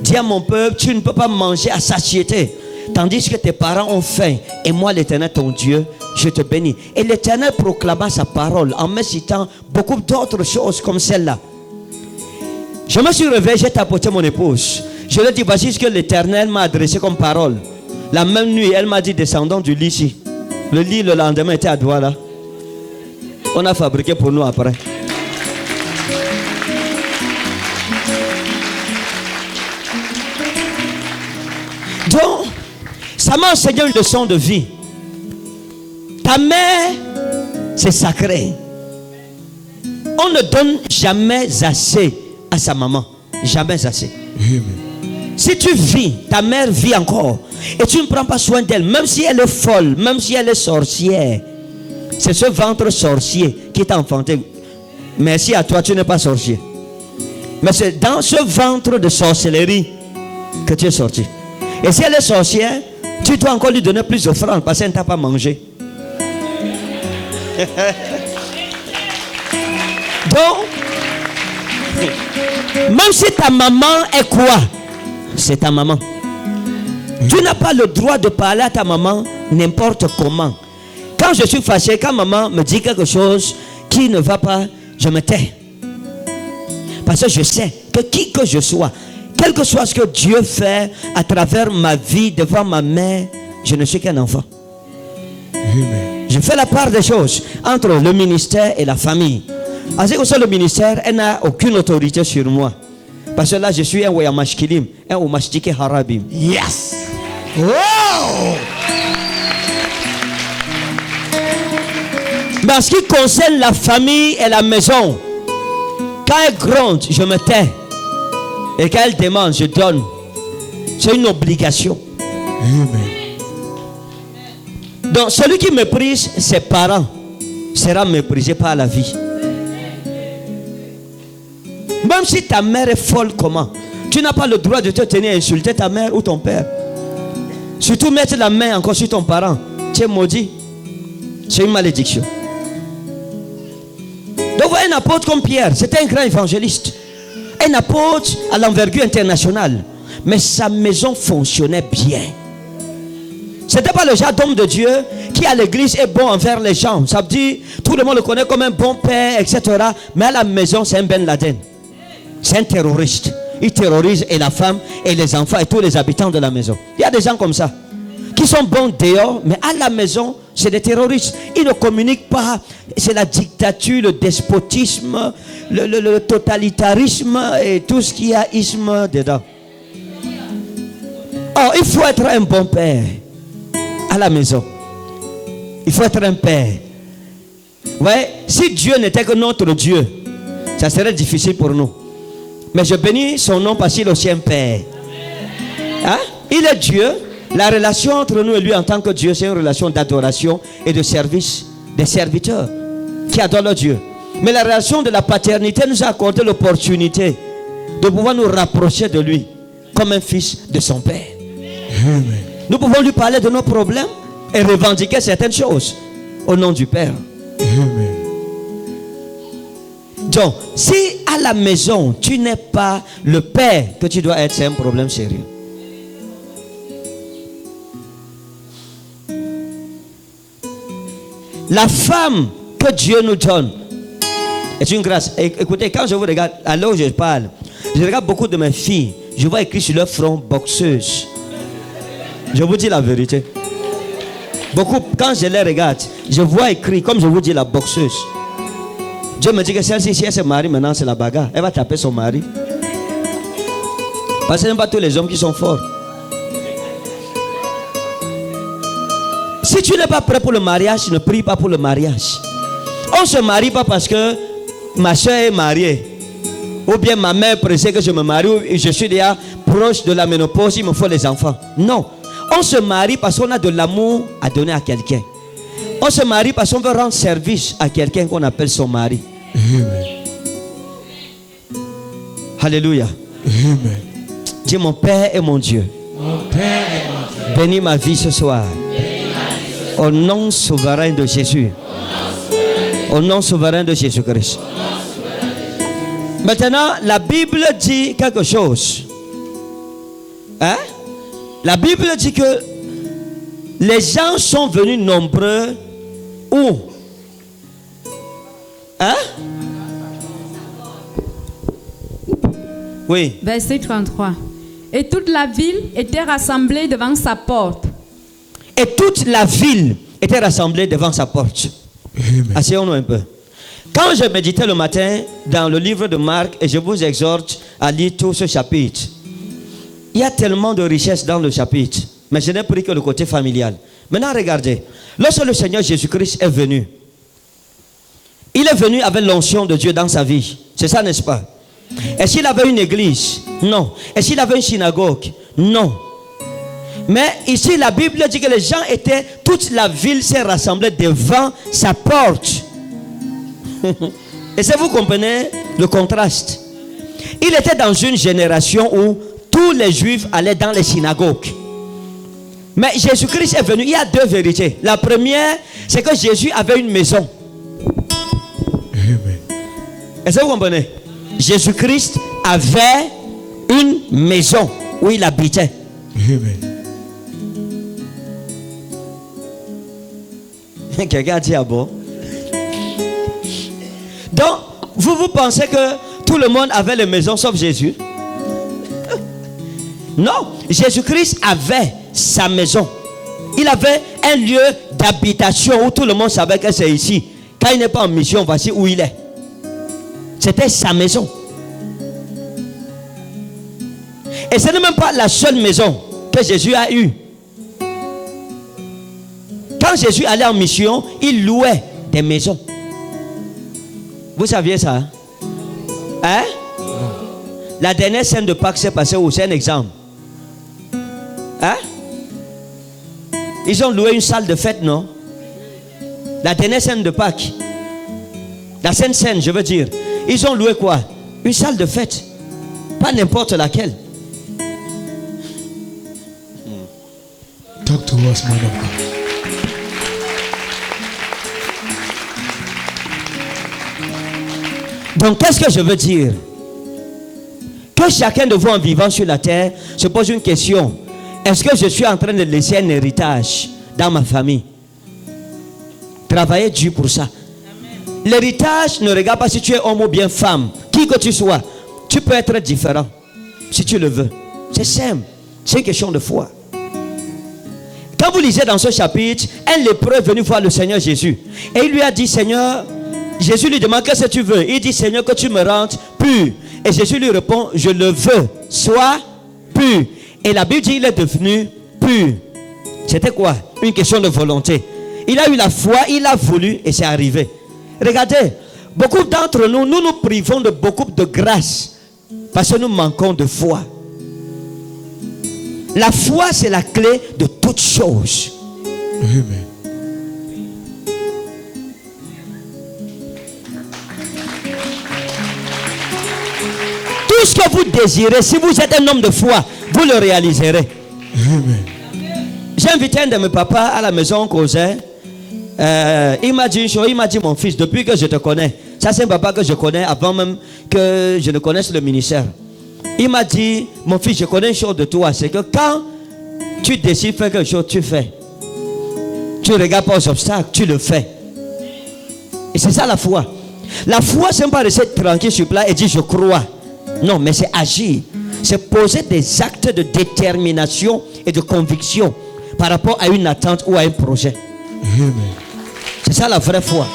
Dis à mon peuple, tu ne peux pas manger à satiété, tandis que tes parents ont faim, et moi l'Éternel ton Dieu, je te bénis. Et l'Éternel proclama sa parole en me citant beaucoup d'autres choses comme celle-là. Je me suis réveillé, j'ai tapoté mon épouse. Je lui ai dit, voici ce que l'Éternel m'a adressé comme parole. La même nuit, elle m'a dit, descendons du lit ici. Le lit, le lendemain, était à Douala. On a fabriqué pour nous après. Donc, ça m'a enseigné une leçon de vie. Ta mère, c'est sacré. On ne donne jamais assez à sa maman. Jamais assez.
Amen.
Si tu vis, ta mère vit encore, et tu ne prends pas soin d'elle, même si elle est folle, même si elle est sorcière, c'est ce ventre sorcier qui t'a enfanté. Merci à toi, tu n'es pas sorcier. Mais c'est dans ce ventre de sorcellerie que tu es sorti. Et si elle est sorcière, tu dois encore lui donner plus d'offrandes parce qu'elle ne t'a pas mangé. Donc, même si ta maman est quoi? C'est ta maman. Tu n'as pas le droit de parler à ta maman n'importe comment. Quand je suis fâché, quand maman me dit quelque chose qui ne va pas, je me tais. Parce que je sais que qui que je sois, quel que soit ce que Dieu fait à travers ma vie devant ma mère, je ne suis qu'un enfant.
Amen.
Je fais la part des choses entre le ministère et la famille. En ce qui concerne le ministère, elle n'a aucune autorité sur moi. Parce que là, je suis un Wayamashkilim, un Omashtike Harabim.
Yes. Wow.
Mais en ce qui concerne la famille et la maison, quand elle gronde, je me tais. Et quand elle demande, je donne. C'est une obligation.
Amen.
Donc, celui qui méprise ses parents sera méprisé par la vie. Même si ta mère est folle, comment? Tu n'as pas le droit de te tenir à insulter ta mère ou ton père. Surtout mettre la main encore sur ton parent. Tu es maudit. C'est une malédiction. Donc, voyez un apôtre comme Pierre, c'était un grand évangéliste. Un apôtre à l'envergure internationale. Mais sa maison fonctionnait bien. Ce n'était pas le genre d'homme de Dieu qui à l'église est bon envers les gens. Ça veut dire, tout le monde le connaît comme un bon père, etc. Mais à la maison, c'est un Ben Laden. C'est un terroriste. il terrorise et la femme et les enfants et tous les habitants de la maison. Il y a des gens comme ça, qui sont bons dehors, mais à la maison, c'est des terroristes. Ils ne communiquent pas. C'est la dictature, le despotisme, le totalitarisme et tout ce qu'il y a isme dedans. Oh, il faut être un bon père à la maison. Il faut être un père. Ouais, si Dieu n'était que notre Dieu, ça serait difficile pour nous. Mais je bénis son nom parce qu'il est aussi un père. Hein? Il est Dieu. La relation entre nous et lui en tant que Dieu, c'est une relation d'adoration et de service des serviteurs qui adorent leur Dieu. Mais la relation de la paternité nous a accordé l'opportunité de pouvoir nous rapprocher de lui comme un fils de son père. Amen. Nous pouvons lui parler de nos problèmes et revendiquer certaines choses au nom du Père. Amen. Donc, si à la maison tu n'es pas le père que tu dois être, c'est un problème sérieux. La femme que Dieu nous donne est une grâce. Écoutez, quand je vous regarde, à l'heure où je parle, je regarde beaucoup de mes filles, je vois écrit sur leur front boxeuse. Je vous dis la vérité. Beaucoup, quand je les regarde, je vois écrit, comme je vous dis, la boxeuse. Dieu me dit que celle-ci, si elle se marie maintenant, c'est la bagarre. Elle va taper son mari. Parce que ce n'est pas tous les hommes qui sont forts. Si tu n'es pas prêt pour le mariage, ne prie pas pour le mariage. On ne se marie pas parce que ma soeur est mariée. Ou bien ma mère pressée que je me marie. Ou je suis déjà proche de la ménopause, il me faut les enfants. Non. On se marie parce qu'on a de l'amour à donner à quelqu'un. On se marie parce qu'on veut rendre service à quelqu'un qu'on appelle son mari. Amen. Alléluia. Amen. Dis mon Père et mon Dieu. Mon Père et mon Dieu. Bénis ma vie ce soir. Au nom souverain de Jésus. Au nom souverain de Jésus-Christ. Maintenant, la Bible dit quelque chose. Hein? La Bible dit que les gens sont venus nombreux où? Hein? Oui.
Verset 33. Et toute la ville était rassemblée devant sa porte.
Et toute la ville était rassemblée devant sa porte. Asseyons-nous un peu. Quand je méditais le matin dans le livre de Marc, et je vous exhorte à lire tout ce chapitre, il y a tellement de richesses dans le chapitre, mais je n'ai pris que le côté familial. Maintenant, regardez. Lorsque le Seigneur Jésus-Christ est venu, il est venu avec l'onction de Dieu dans sa vie. C'est ça, n'est-ce pas? Est-ce qu'il avait une église? Non. Est-ce qu'il avait une synagogue? Non. Mais ici, la Bible dit que les gens étaient, toute la ville s'est rassemblée devant sa porte. Et ça, vous comprenez le contraste. Il était dans une génération où tous les Juifs allaient dans les synagogues. Mais Jésus-Christ est venu. Il y a deux vérités. La première, c'est que Jésus avait une maison. Est-ce que vous comprenez? Jésus-Christ avait une maison où il habitait. Quelqu'un a dit ah bon? Donc, vous pensez que tout le monde avait les maisons sauf Jésus? Non, Jésus-Christ avait sa maison. Il avait un lieu d'habitation où tout le monde savait que c'est ici. Quand il n'est pas en mission, voici où il est. C'était sa maison. Et ce n'est même pas la seule maison que Jésus a eue. Quand Jésus allait en mission, il louait des maisons. Vous saviez ça? Hein? La dernière scène de Pâques s'est passée où? C'est un exemple. Hein? Ils ont loué une salle de fête, non? La dernière scène de Pâques. La scène, je veux dire. Ils ont loué quoi? Une salle de fête. Pas n'importe laquelle.
Talk to us, man of God.
Donc, qu'est-ce que je veux dire? Que chacun de vous en vivant sur la terre se pose une question. Est-ce que je suis en train de laisser un héritage dans ma famille? Travaillez dur pour ça. L'héritage ne regarde pas si tu es homme ou bien femme. Qui que tu sois, tu peux être différent. si tu le veux. C'est simple. C'est une question de foi. Quand vous lisez dans ce chapitre, un lépreux est venu voir le Seigneur Jésus. Et il lui a dit, Seigneur, Jésus lui demande, qu'est-ce que tu veux? Il dit, Seigneur, que tu me rendes pur. Et Jésus lui répond, je le veux, sois pur. Et la Bible dit, il est devenu pur. C'était quoi? Une question de volonté. Il a eu la foi, il a voulu et c'est arrivé. Regardez, beaucoup d'entre nous, nous nous privons de beaucoup de grâce parce que nous manquons de foi. La foi, c'est la clé de toutes choses.
Amen.
Tout ce que vous désirez, si vous êtes un homme de foi, vous le réaliserez.
Amen.
J'ai invité un de mes papas à la maison, on causait. Il m'a dit une chose, il m'a dit, mon fils, depuis que je te connais, ça c'est un papa que je connais avant même que je ne connaisse le ministère. Il m'a dit, mon fils, je connais une chose de toi, c'est que quand tu décides de faire quelque chose, tu fais. Tu ne regardes pas aux obstacles, tu le fais. Et c'est ça la foi. La foi, c'est pas rester tranquille sur place et dire je crois. Non, mais c'est agir. C'est poser des actes de détermination et de conviction par rapport à une attente ou à un projet.
Amen.
C'est ça la vraie foi.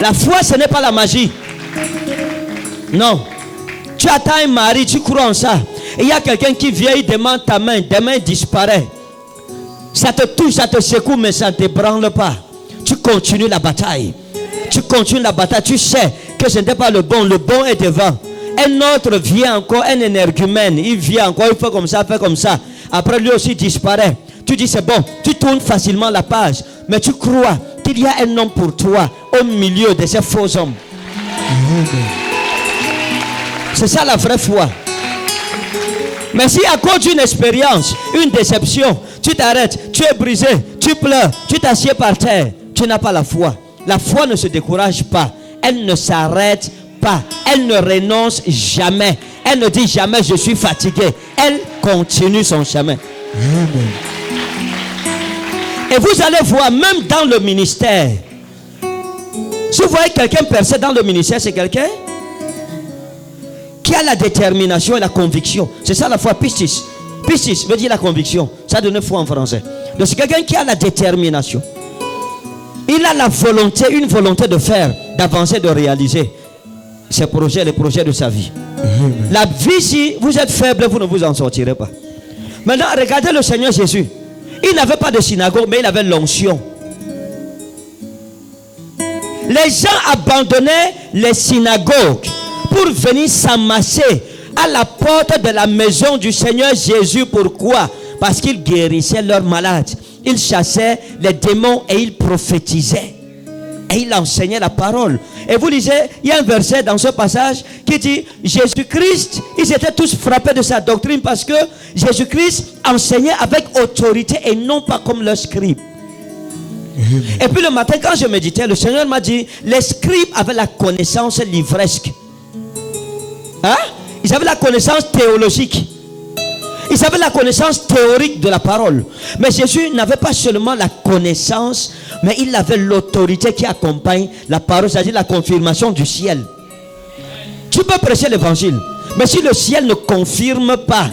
La foi, ce n'est pas la magie. Non. Tu attends un mari, tu crois en ça. Et il y a quelqu'un qui vient, il demande ta main disparaît. Ça te touche, ça te secoue, mais ça ne te branle pas. Tu continues la bataille. Tu continues la bataille. Tu sais que ce n'était pas le bon est devant. Un autre vient encore, un énergumène. Il vient encore, il fait comme ça, fait comme ça. Après lui aussi disparaît. Tu dis c'est bon, tu tournes facilement la page. Mais tu crois qu'il y a un homme pour toi au milieu de ces faux hommes. C'est ça la vraie foi. Mais si à cause d'une expérience, une déception, tu t'arrêtes, tu es brisé, tu pleures, tu t'assieds par terre, tu n'as pas la foi. La foi ne se décourage pas. Elle ne s'arrête pas. Elle ne renonce jamais. Elle ne dit jamais je suis fatigué. Elle continue son chemin.
Amen.
Et vous allez voir, même dans le ministère, si vous voyez quelqu'un percer dans le ministère, c'est quelqu'un qui a la détermination et la conviction. C'est ça la foi, pistis. Pistis veut dire la conviction. Ça donne foi en français. Donc c'est quelqu'un qui a la détermination. Il a la volonté, une volonté de faire, d'avancer, de réaliser ses projets, les projets de sa vie.
Amen.
La vie, si vous êtes faible, vous ne vous en sortirez pas. Maintenant, regardez le Seigneur Jésus. Il n'avait pas de synagogue, mais il avait l'onction. Les gens abandonnaient les synagogues pour venir s'amasser à la porte de la maison du Seigneur Jésus. Pourquoi? Parce qu'il guérissait leurs malades. Il chassait les démons et il prophétisait. Et il enseignait la parole. Et vous lisez, il y a un verset dans ce passage qui dit Jésus-Christ, ils étaient tous frappés de sa doctrine parce que Jésus-Christ enseignait avec autorité et non pas comme le scribe. Et puis le matin, quand je méditais, le Seigneur m'a dit les scribes avaient la connaissance livresque. Hein? Ils avaient la connaissance théologique. Ils avaient la connaissance théorique de la parole. Mais Jésus n'avait pas seulement la connaissance, mais il avait l'autorité qui accompagne la parole, c'est-à-dire la confirmation du ciel. Tu peux prêcher l'évangile, mais si le ciel ne confirme pas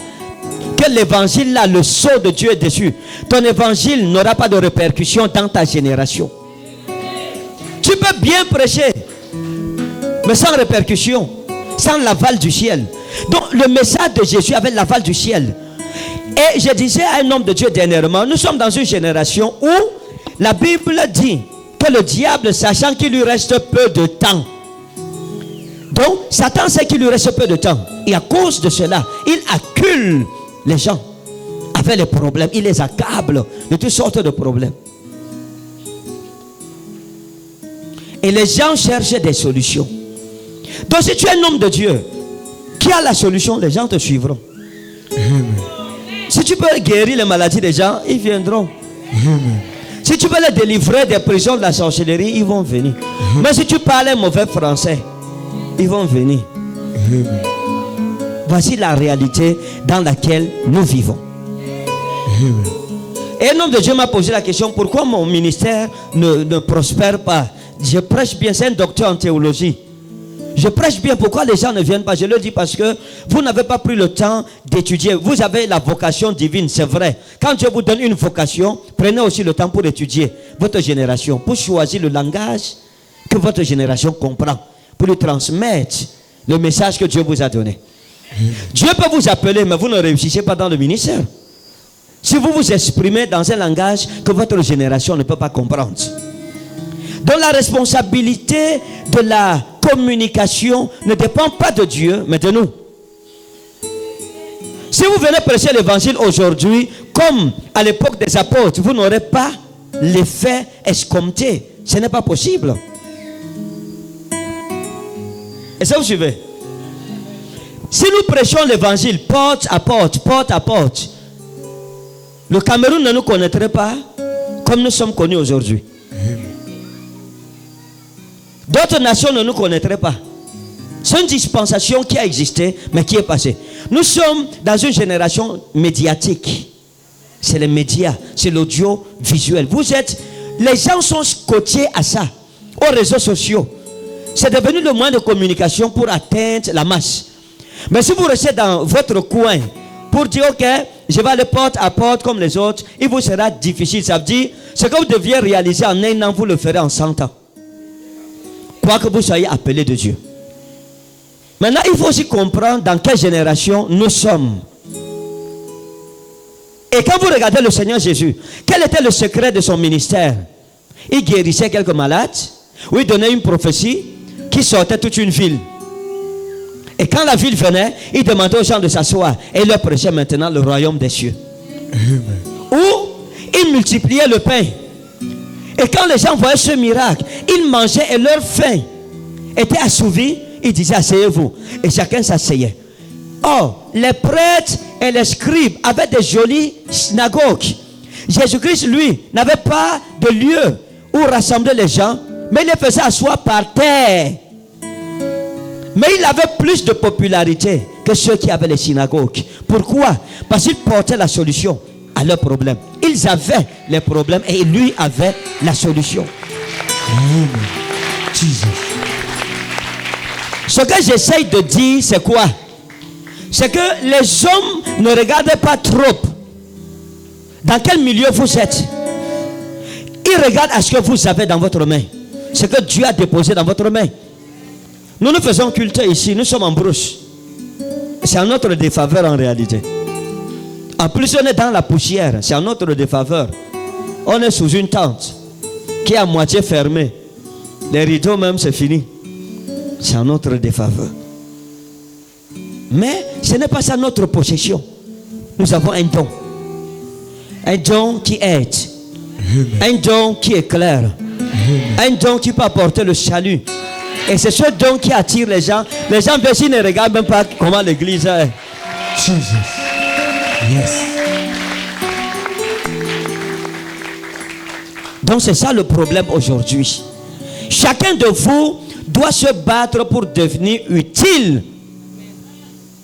que l'évangile là, le sceau de Dieu est dessus, ton évangile n'aura pas de répercussion dans ta génération. Tu peux bien prêcher, mais sans répercussion, sans l'aval du ciel. Donc le message de Jésus avait l'aval du ciel. Et je disais à un homme de Dieu dernièrement, nous sommes dans une génération où la Bible dit que le diable, sachant qu'il lui reste peu de temps, donc Satan sait qu'il lui reste peu de temps, et à cause de cela, il accule les gens avec les problèmes, il les accable de toutes sortes de problèmes. Et les gens cherchent des solutions. Donc si tu es un homme de Dieu qui a la solution, les gens te suivront.
Amen.
Si tu peux guérir les maladies des gens, ils viendront.
Amen.
Si tu peux les délivrer des prisons de la sorcellerie, ils vont venir. Mais si tu parles un mauvais français, ils vont venir.
Amen.
Voici la réalité dans laquelle nous vivons.
Amen.
Et un homme de Dieu m'a posé la question, pourquoi mon ministère ne prospère pas? Je prêche bien, c'est un docteur en théologie. Je prêche bien. Pourquoi les gens ne viennent pas? Je le dis parce que vous n'avez pas pris le temps d'étudier. Vous avez la vocation divine, c'est vrai. Quand Dieu vous donne une vocation, prenez aussi le temps pour étudier votre génération, pour choisir le langage que votre génération comprend, pour lui transmettre le message que Dieu vous a donné. Dieu peut vous appeler, mais vous ne réussissez pas dans le ministère. Si vous vous exprimez dans un langage que votre génération ne peut pas comprendre. Donc la responsabilité de la communication ne dépend pas de Dieu, mais de nous. Si vous venez prêcher l'évangile aujourd'hui, comme à l'époque des apôtres, vous n'aurez pas l'effet escompté. Ce n'est pas possible. Et ça vous suivez? Si nous prêchons l'évangile porte à porte, le Cameroun ne nous connaîtrait pas comme nous sommes connus aujourd'hui. D'autres nations ne nous connaîtraient pas. C'est une dispensation qui a existé, mais qui est passée. Nous sommes dans une génération médiatique. C'est les médias, c'est l'audiovisuel. Les gens sont scotchés à ça, aux réseaux sociaux. C'est devenu le moyen de communication pour atteindre la masse. Mais si vous restez dans votre coin pour dire, ok, je vais aller porte à porte comme les autres, il vous sera difficile. Ça veut dire, ce que vous deviez réaliser en 1 an, vous le ferez en 100 ans. Quoi que vous soyez appelé de Dieu. Maintenant, il faut aussi comprendre dans quelle génération nous sommes. Et quand vous regardez le Seigneur Jésus, quel était le secret de son ministère? Il guérissait quelques malades, ou il donnait une prophétie qui sortait toute une ville. Et quand la ville venait, il demandait aux gens de s'asseoir et il leur prêchait maintenant le royaume des cieux. Amen. Ou il multipliait le pain. Et quand les gens voyaient ce miracle, ils mangeaient et leur faim était assouvie. Il disait, asseyez-vous. Et chacun s'asseyait. Or, les prêtres et les scribes avaient des jolies synagogues. Jésus-Christ, lui, n'avait pas de lieu où rassembler les gens, mais il les faisait asseoir par terre. Mais il avait plus de popularité que ceux qui avaient les synagogues. Pourquoi? Parce qu'il portait la solution à leurs problèmes. Ils avaient les problèmes et lui avait la solution. Ce que j'essaye de dire, c'est quoi? C'est que les hommes ne regardent pas trop dans quel milieu vous êtes. Ils regardent à ce que vous avez dans votre main. Ce que Dieu a déposé dans votre main. Nous nous faisons culte ici, nous sommes en brousse. C'est en notre défaveur en réalité. En plus, on est dans la poussière, c'est en notre défaveur. On est sous une tente qui est à moitié fermée. Les rideaux même, c'est fini. C'est en notre défaveur. Mais ce n'est pas ça notre possession. Nous avons un don. Un don qui aide. Un don qui éclaire. Un don qui peut apporter le salut. Et c'est ce don qui attire les gens. Les gens ici ne regardent même pas comment l'église est. Jesus. Yes. Donc c'est ça le problème aujourd'hui. Chacun de vous doit se battre pour devenir utile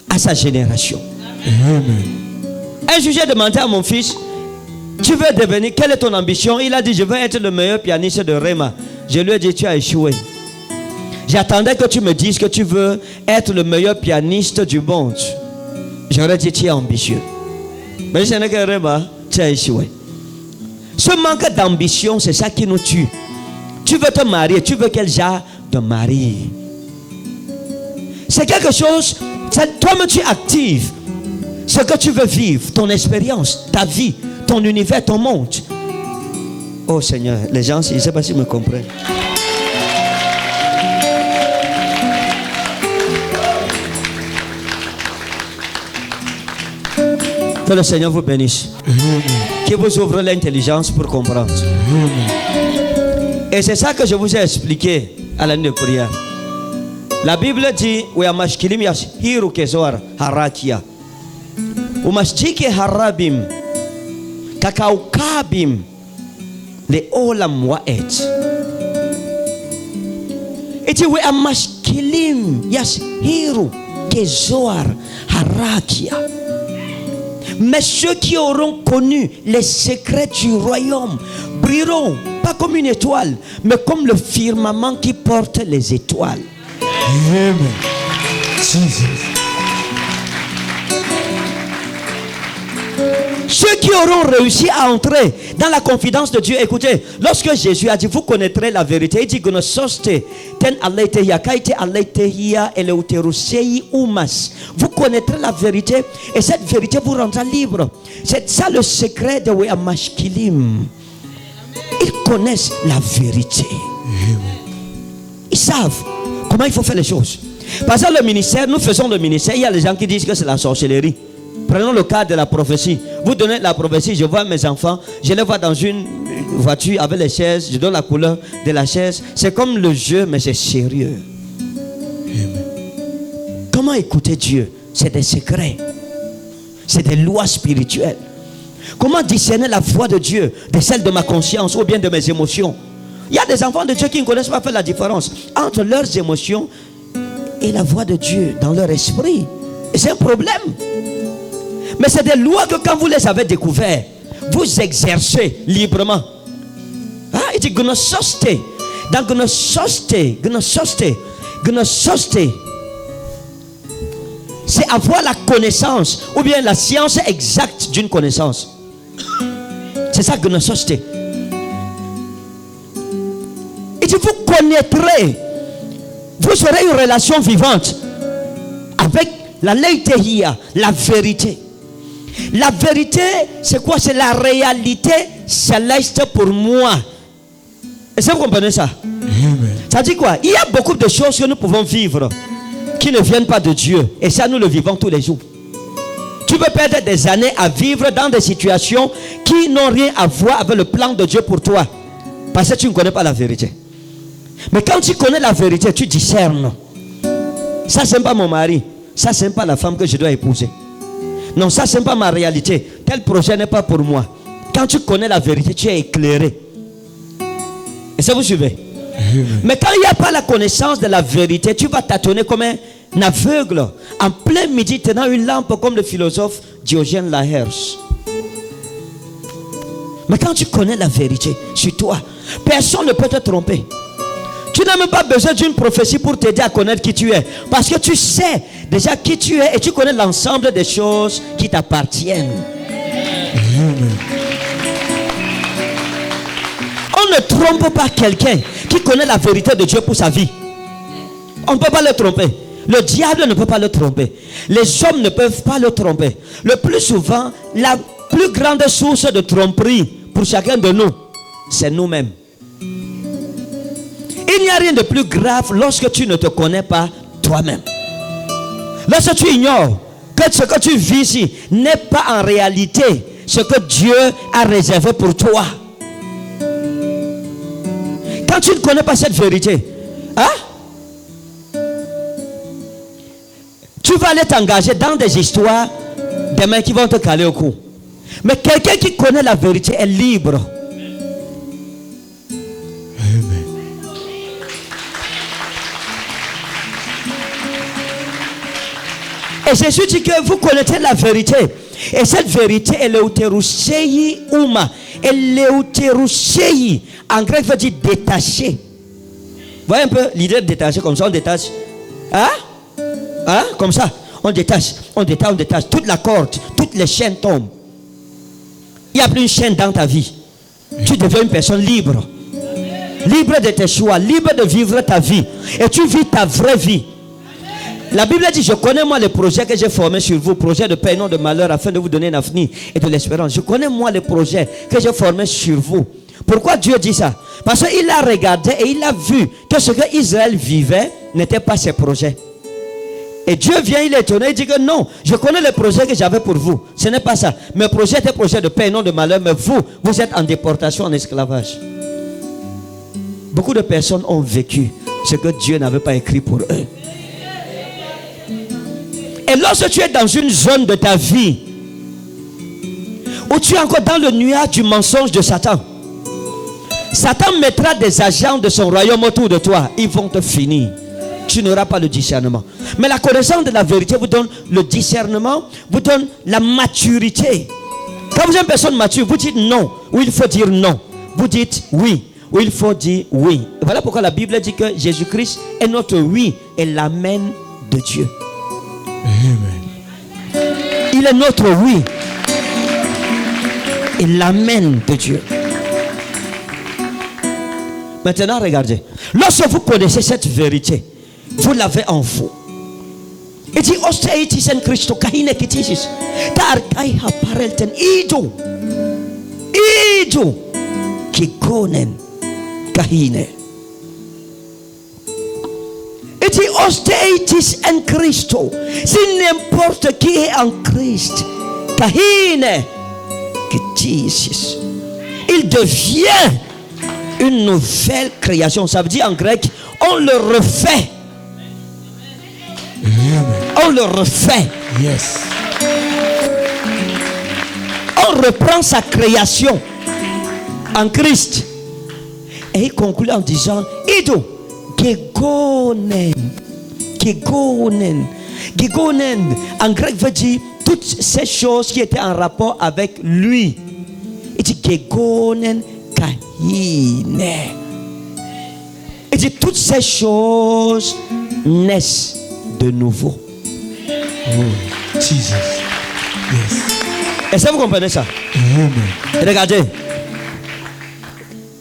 à sa génération. Amen. Un juge a demandé à mon fils, tu veux devenir, quelle est ton ambition? Il a dit, je veux être le meilleur pianiste de Rema. Je lui ai dit, tu as échoué. J'attendais que tu me dises que tu veux être le meilleur pianiste du monde. J'aurais dit, tu es ambitieux. Mais ce n'est que Rema, tu as échoué. Ce manque d'ambition, c'est ça qui nous tue. Tu veux te marier, tu veux quel genre de mari? C'est quelque chose, toi-même tu es actif. Ce que tu veux vivre, ton expérience, ta vie, ton univers, ton monde. Oh Seigneur, les gens, je ne sais pas s'ils me comprennent. Que le Seigneur vous bénisse. Qu'il vous ouvre l'intelligence pour comprendre. Et c'est ça que je vous ai expliqué à la nuit de prière. La Bible dit, Uyamashkilim hiru kezor harakia. Umashchike harabim kakaukabim le olam waet. Et dit Uyamashkilim hiru kezor harakia. Mais ceux qui auront connu les secrets du royaume brilleront, pas comme une étoile, mais comme le firmament qui porte les étoiles.
Amen. Jesus.
Ceux qui auront réussi à entrer dans la confidence de Dieu, écoutez, lorsque Jésus a dit, vous connaîtrez la vérité, il dit, vous connaîtrez la vérité et cette vérité vous rendra libre. C'est ça le secret de Weamashkilim. Ils connaissent la vérité. Ils savent comment il faut faire les choses. Par exemple, le ministère, nous faisons le ministère, il y a des gens qui disent que c'est la sorcellerie. Prenons le cas de la prophétie. Vous donnez la prophétie, je vois mes enfants, je les vois dans une voiture avec les chaises, je donne la couleur de la chaise. C'est comme le jeu, mais c'est sérieux. Amen. Comment écouter Dieu? C'est des secrets. C'est des lois spirituelles. Comment discerner la voix de Dieu de celle de ma conscience ou bien de mes émotions? Il y a des enfants de Dieu qui ne connaissent pas faire la différence entre leurs émotions et la voix de Dieu dans leur esprit. Et c'est un problème. Mais c'est des lois que quand vous les avez découvertes, vous exercez librement. Ah, il dit gnososte. Dans gnososte, c'est avoir la connaissance ou bien la science exacte d'une connaissance. C'est ça gnososte. Il dit vous connaîtrez, vous aurez une relation vivante avec la leitehia, la vérité. La vérité, c'est quoi? C'est la réalité céleste pour moi. Est-ce que vous comprenez ça? Amen. Ça dit quoi? Il y a beaucoup de choses que nous pouvons vivre qui ne viennent pas de Dieu. Et ça, nous le vivons tous les jours. Tu peux perdre des années à vivre dans des situations qui n'ont rien à voir avec le plan de Dieu pour toi. Parce que tu ne connais pas la vérité. Mais quand tu connais la vérité, tu discernes. Ça, c'est pas mon mari. Ça, c'est pas la femme que je dois épouser. Non, ça, c'est pas ma réalité. Tel projet n'est pas pour moi. Quand tu connais la vérité, tu es éclairé. Et ça, vous suivez? Mais quand il n'y a pas la connaissance de la vérité, tu vas tâtonner comme un aveugle en plein midi tenant une lampe comme le philosophe Diogène Laërce. Mais quand tu connais la vérité sur toi, personne ne peut te tromper. Tu n'as même pas besoin d'une prophétie pour t'aider à connaître qui tu es. Parce que tu sais déjà qui tu es et tu connais l'ensemble des choses qui t'appartiennent. On ne trompe pas quelqu'un qui connaît la vérité de Dieu pour sa vie. On ne peut pas le tromper. Le diable ne peut pas le tromper. Les hommes ne peuvent pas le tromper. Le plus souvent, la plus grande source de tromperie pour chacun de nous, c'est nous-mêmes. Il n'y a rien de plus grave lorsque tu ne te connais pas toi-même. Lorsque tu ignores que ce que tu vis ici n'est pas en réalité ce que Dieu a réservé pour toi. Quand tu ne connais pas cette vérité, hein? Tu vas aller t'engager dans des histoires des mains qui vont te caler au cou. Mais quelqu'un qui connaît la vérité est libre. Et Jésus dit que vous connaissez la vérité. Et cette vérité est l'euterusei uma. Et l'euterusei, en grec, veut dire détaché. Vous voyez un peu l'idée de détacher comme ça, on détache. Hein? Hein? Comme ça, on détache. Toute la corde, toutes les chaînes tombent. Il n'y a plus une chaîne dans ta vie. Tu deviens une personne libre. Libre de tes choix, libre de vivre ta vie. Et tu vis ta vraie vie. La Bible dit, je connais moi les projets que j'ai formés sur vous, projets de paix et non de malheur, afin de vous donner un avenir et de l'espérance. Je connais moi les projets que j'ai formés sur vous. Pourquoi Dieu dit ça? Parce qu'il a regardé et il a vu que ce que Israël vivait n'était pas ses projets. Et Dieu vient, il est étonné, il dit que non, je connais les projets que j'avais pour vous. Ce n'est pas ça. Mes projets étaient projets de paix et non de malheur, mais vous êtes en déportation, en esclavage. Beaucoup de personnes ont vécu ce que Dieu n'avait pas écrit pour eux. Et lorsque tu es dans une zone de ta vie où tu es encore dans le nuage du mensonge de Satan, Satan mettra des agents de son royaume autour de toi. Ils vont te finir. Tu n'auras pas le discernement. Mais la connaissance de la vérité vous donne le discernement, vous donne la maturité. Quand vous êtes une personne mature, vous dites non, ou il faut dire non. Vous dites oui, où il faut dire oui. Et voilà pourquoi la Bible dit que Jésus-Christ est notre oui et l'amen de Dieu.
Amen.
Il est notre oui et l'amen de Dieu. Maintenant, regardez. Lorsque vous connaissez cette vérité, vous l'avez en vous. Et dit, Osteiti en Christo, Kahine Kitisis, Tarkai Haparelten, Ido, Kikonen, Kahine. Et dit, Osteiti en Christo, si n'importe qui est en Christ, Kahine Kitisis, il devient une nouvelle création. Ça veut dire en grec, on le refait. On le refait.
Yes.
On reprend sa création en Christ. Et il conclut en disant, Ido, Gegonen. Gegonen. Gegonen, en grec veut dire toutes ces choses qui étaient en rapport avec lui. Il dit Gegonen Kahine. Il dit toutes ces choses naissent de nouveau.
Oh, Jesus. Yes.
Est-ce que vous comprenez ça?
Amen.
Regardez.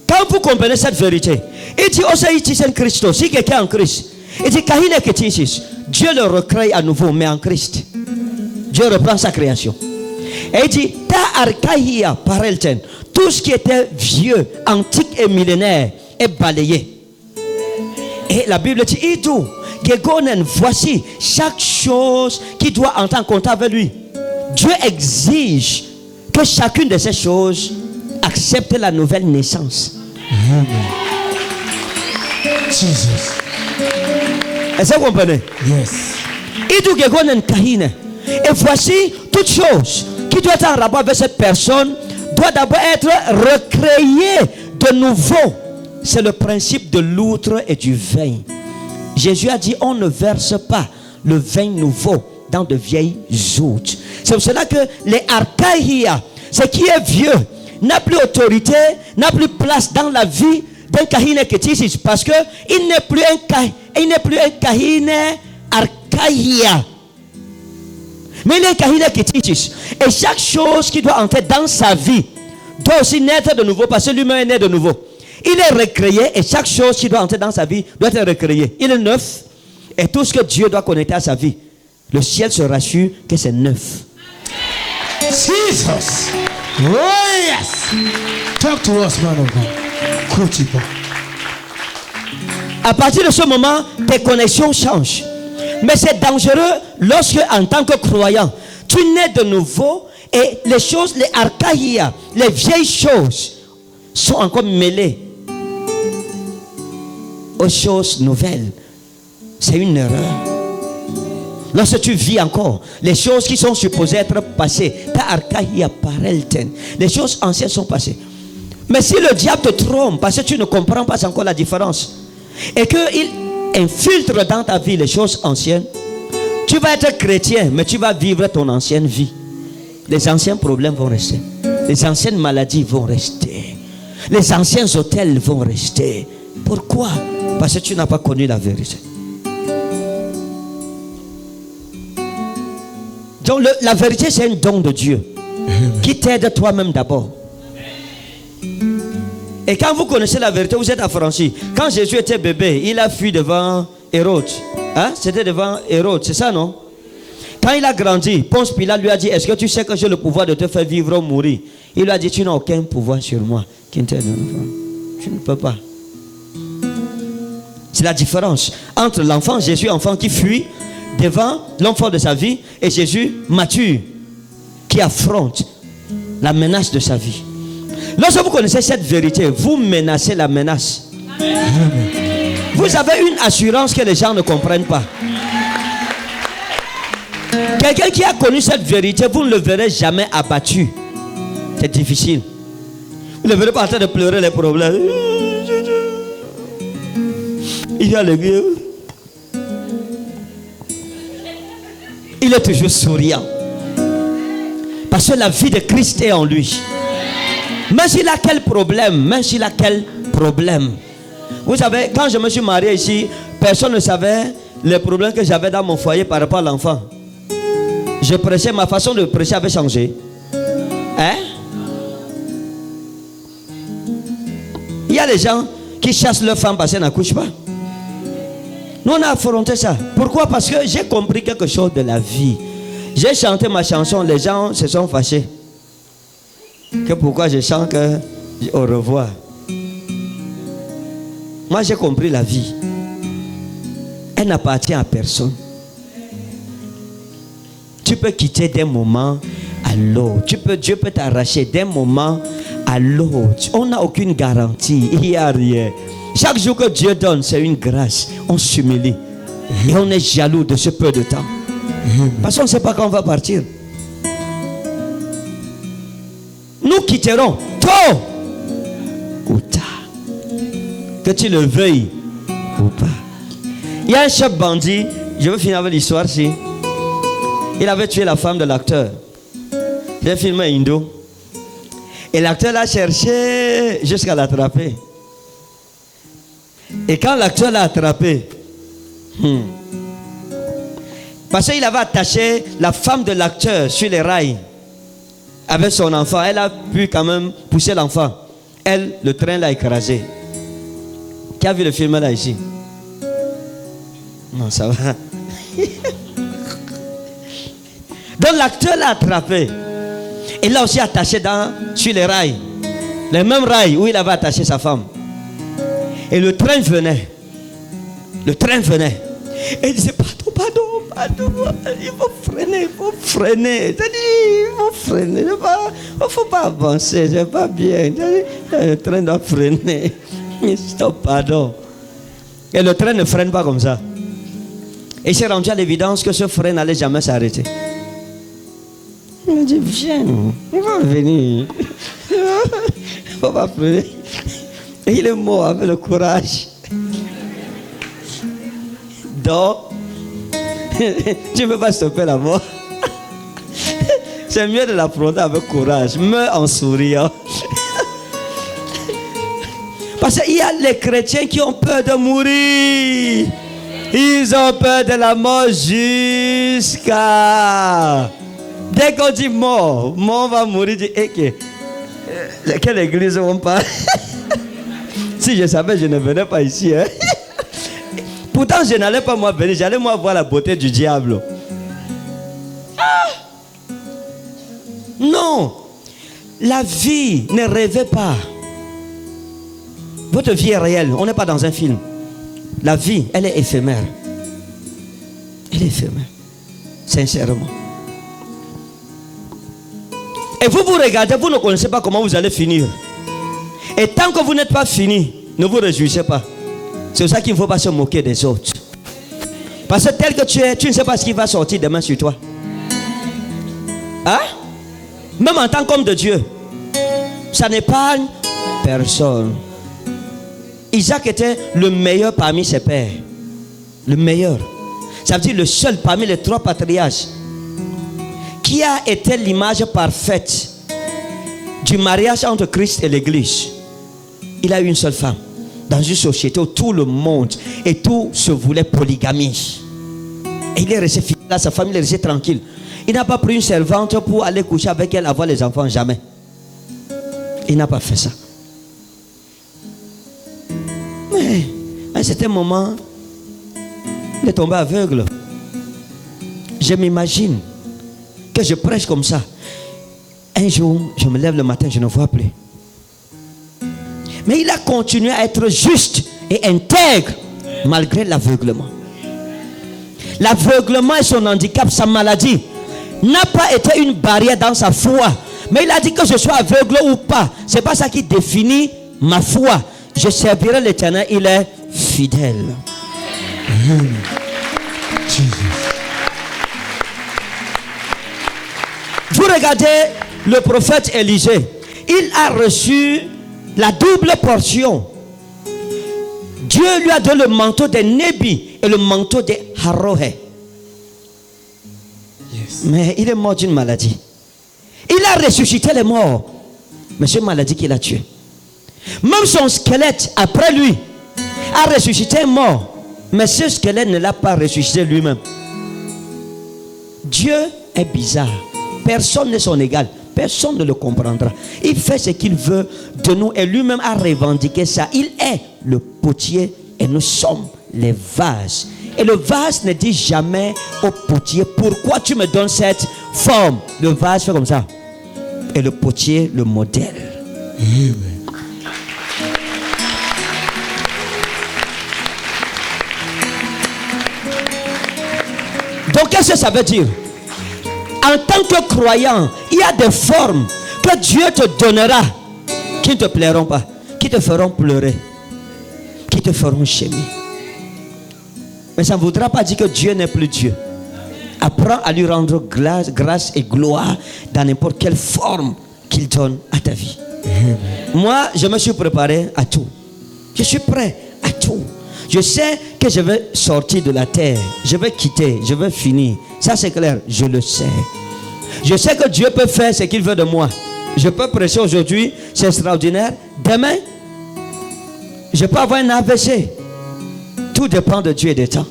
Quand vous comprenez cette vérité, il dit Osaïtis en Christo, si quelqu'un est en Christ, il dit Kahine Ketisis, Dieu le recrée à nouveau, mais en Christ. Dieu reprend sa création. Et il dit Ta archaïa parelten, tout ce qui était vieux, antique et millénaire est balayé. Et la Bible dit Idou, Gegonen, voici chaque chose qui doit entrer en contact avec lui. Dieu exige que chacune de ces choses accepte la nouvelle naissance.
Amen. Jesus.
Est-ce que vous comprenez?
Yes.
Idou Gegonen Kahine. Et voici toute chose qui doit être en rapport avec cette personne doit d'abord être recréée de nouveau. C'est le principe de l'outre et du vin. Jésus a dit on ne verse pas le vin nouveau dans de vieilles outres. C'est pour cela que les archaïa, ce qui est vieux, n'a plus autorité, n'a plus place dans la vie d'un kahine ketisis, parce que il n'est plus un kahine archaïa, mais il est un kahine ketisis. Et chaque chose qui doit entrer dans sa vie doit aussi naître de nouveau, parce que lui-même est né de nouveau. Il est recréé et chaque chose qui doit entrer dans sa vie doit être recréée. Il est neuf et tout ce que Dieu doit connecter à sa vie, le ciel se rassure que c'est neuf.
Jesus. Oh yes. Talk to us, man of God. Coach it.
À partir de ce moment, tes connexions changent. Mais c'est dangereux lorsque, en tant que croyant, tu nais de nouveau et les choses, les archaïa, les vieilles choses sont encore mêlées aux choses nouvelles. C'est une erreur. Lorsque tu vis encore, les choses qui sont supposées être passées, ta archaïa parelten, les choses anciennes sont passées. Mais si le diable te trompe parce que tu ne comprends pas encore la différence et qu'il infiltre dans ta vie les choses anciennes, tu vas être chrétien, mais tu vas vivre ton ancienne vie. Les anciens problèmes vont rester. Les anciennes maladies vont rester. Les anciens hôtels vont rester. Pourquoi? Parce que tu n'as pas connu la vérité. Donc la vérité, c'est un don de Dieu qui t'aide toi-même d'abord. Et quand vous connaissez la vérité, vous êtes affranchi. Quand Jésus était bébé, il a fui devant Hérode. Hein? C'était devant Hérode, c'est ça, non? Quand il a grandi, Ponce Pilate lui a dit, est-ce que tu sais que j'ai le pouvoir de te faire vivre ou mourir? Il lui a dit, tu n'as aucun pouvoir sur moi. Tu ne peux pas. C'est la différence entre l'enfant Jésus, enfant qui fuit devant l'enfant de sa vie, et Jésus mature qui affronte la menace de sa vie. Lorsque vous connaissez cette vérité, vous menacez la menace. Vous avez une assurance que les gens ne comprennent pas. Quelqu'un qui a connu cette vérité, vous ne le verrez jamais abattu. C'est difficile. Vous ne le verrez pas en train de pleurer les problèmes. Il a le vieux. Il est toujours souriant. Parce que la vie de Christ est en lui. Même s'il a quel problème, problèmes. Vous savez, quand je me suis marié ici, personne ne savait les problèmes que j'avais dans mon foyer par rapport à l'enfant. Je prêchais, ma façon de prêcher avait changé. Hein? Il y a des gens qui chassent leur femme parce qu'elle n'accouche pas. Nous on a affronté ça. Pourquoi? Parce que j'ai compris quelque chose de la vie. J'ai chanté ma chanson, les gens se sont fâchés. Que pourquoi je chante que au revoir. Moi j'ai compris la vie. Elle n'appartient à personne. Tu peux quitter d'un moment à l'autre. Dieu peut t'arracher d'un moment à l'autre. On n'a aucune garantie. Il n'y a rien. Chaque jour que Dieu donne, c'est une grâce. On s'humilie. Et on est jaloux de ce peu de temps. Parce qu'on ne sait pas quand on va partir. Nous quitterons tôt ou tard. Que tu le veuilles ou pas. Il y a un chef bandit. Je veux finir avec l'histoire ici. Il avait tué la femme de l'acteur. J'ai filmé Indo. Et l'acteur l'a cherché jusqu'à l'attraper. Et quand l'acteur l'a attrapé, parce qu'il avait attaché la femme de l'acteur sur les rails avec son enfant, elle a pu quand même pousser l'enfant. Elle, le train l'a écrasé. Qui a vu le film là ici? Non, ça va. Donc l'acteur l'a attrapé. Et l'a aussi attaché sur les rails. Les mêmes rails où il avait attaché sa femme. Et le train venait. Le train venait. Et il disait, pardon. Il faut freiner. Il faut freiner. Il ne faut pas avancer. C'est pas bien. Le train doit freiner. Stop, pardon. Et le train ne freine pas comme ça. Et il s'est rendu à l'évidence que ce frein n'allait jamais s'arrêter. Il m'a dit, viens, il va venir. Il ne faut pas freiner. Et il est mort avec le courage. Donc, tu ne peux pas stopper la mort. C'est mieux de l'affronter avec courage. Meurs en souriant. Parce qu'il y a les chrétiens qui ont peur de mourir. Ils ont peur de la mort jusqu'à... Dès qu'on dit mort, on va mourir. Quelle église on parle? Si je savais, je ne venais pas ici. Hein? Pourtant, je n'allais pas moi venir. J'allais moi voir la beauté du diable. Ah! Non. La vie, ne rêvez pas. Votre vie est réelle. On n'est pas dans un film. La vie, elle est éphémère. Elle est éphémère. Sincèrement. Et vous regardez, vous ne connaissez pas comment vous allez finir. Et tant que vous n'êtes pas fini, ne vous réjouissez pas. C'est pour ça qu'il ne faut pas se moquer des autres. Parce que tel que tu es, tu ne sais pas ce qui va sortir demain sur toi. Hein? Même en tant qu'homme de Dieu, ça n'épargne personne. Isaac était le meilleur parmi ses pères. Le meilleur. Ça veut dire le seul parmi les 3 patriarches qui a été l'image parfaite du mariage entre Christ et l'Église. Il a eu une seule femme dans une société où tout le monde et tout se voulait polygamie. Et il est resté fidèle à sa famille, il est resté tranquille. Il n'a pas pris une servante pour aller coucher avec elle, avoir les enfants, jamais. Il n'a pas fait ça. Mais à un certain moment, il est tombé aveugle. Je m'imagine que je prêche comme ça. Un jour, je me lève le matin, je ne vois plus. Mais il a continué à être juste et intègre malgré l'aveuglement. L'aveuglement et son handicap, sa maladie, n'a pas été une barrière dans sa foi. Mais il a dit que je sois aveugle ou pas. Ce n'est pas ça qui définit ma foi. Je servirai l'Éternel, il est fidèle. Vous regardez le prophète Élisée. Il a reçu la double portion. Dieu lui a donné le manteau de Nébi et le manteau de Haroé. Yes. Mais il est mort d'une maladie. Il a ressuscité les morts. Mais c'est une maladie qui l'a tué. Même son squelette, après lui, a ressuscité un mort. Mais ce squelette ne l'a pas ressuscité lui-même. Dieu est bizarre. Personne n'est son égal. Personne ne le comprendra. Il fait ce qu'il veut de nous et lui-même a revendiqué ça. Il est le potier et nous sommes les vases. Et le vase ne dit jamais au potier, pourquoi tu me donnes cette forme? Le vase fait comme ça. Et le potier le modèle. Amen. Donc qu'est-ce que ça veut dire? En tant que croyant, il y a des formes que Dieu te donnera qui ne te plairont pas, qui te feront pleurer, qui te feront gémir. Mais ça ne voudra pas dire que Dieu n'est plus Dieu. Apprends à lui rendre grâce et gloire dans n'importe quelle forme qu'il donne à ta vie. Moi, je me suis préparé à tout. Je suis prêt à tout. Je sais que je vais sortir de la terre. Je vais quitter, je vais finir. Ça c'est clair, je le sais. Je sais que Dieu peut faire ce qu'il veut de moi. Je peux prêcher aujourd'hui, c'est extraordinaire. Demain, je peux avoir un AVC. Tout dépend de Dieu et des temps.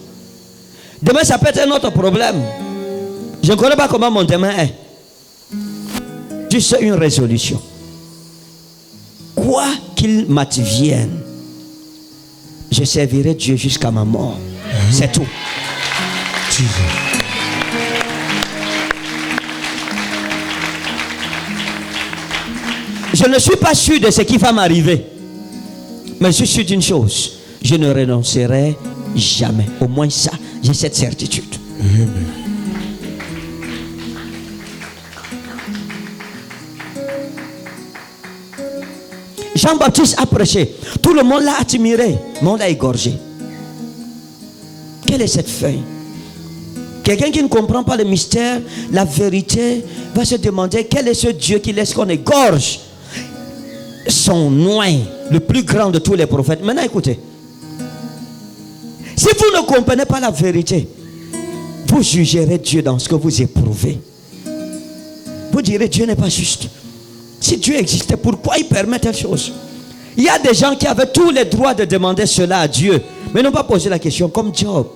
Demain, ça peut être un autre problème. Je ne connais pas comment mon demain est. Juste une résolution. Quoi qu'il m'advienne, je servirai Dieu jusqu'à ma mort. C'est tout. Je ne suis pas sûr de ce qui va m'arriver. Mais je suis sûr d'une chose. Je ne renoncerai jamais. Au moins ça, j'ai cette certitude. Jean-Baptiste a prêché. Tout le monde l'a admiré. Mais on l'a égorgé. Quelle est cette feuille? Quelqu'un qui ne comprend pas le mystère, la vérité, va se demander quel est ce Dieu qui laisse qu'on égorge son noin, le plus grand de tous les prophètes. Maintenant écoutez. Si vous ne comprenez pas la vérité, vous jugerez Dieu dans ce que vous éprouvez. Vous direz Dieu n'est pas juste. Si Dieu existait, pourquoi il permet telle chose? Il y a des gens qui avaient tous les droits de demander cela à Dieu, mais n'ont pas posé la question, comme Job.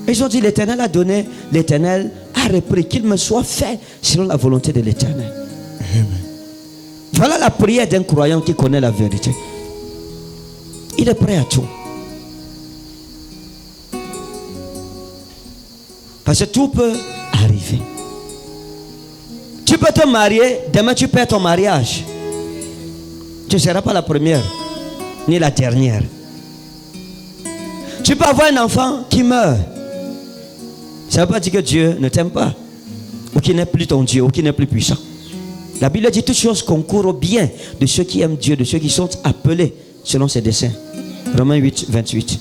Ils ont dit l'Éternel a donné, l'Éternel a repris, qu'il me soit fait selon la volonté de l'Éternel. Voilà la prière d'un croyant qui connaît la vérité. Il est prêt à tout. Parce que tout peut arriver. Tu peux te marier, demain tu perds ton mariage. Tu ne seras pas la première, ni la dernière. Tu peux avoir un enfant qui meurt. Ça ne veut pas dire que Dieu ne t'aime pas, ou qu'il n'est plus ton Dieu, ou qu'il n'est plus puissant. La Bible dit toutes choses concourent au bien de ceux qui aiment Dieu, de ceux qui sont appelés selon ses desseins. Romains 8, 28.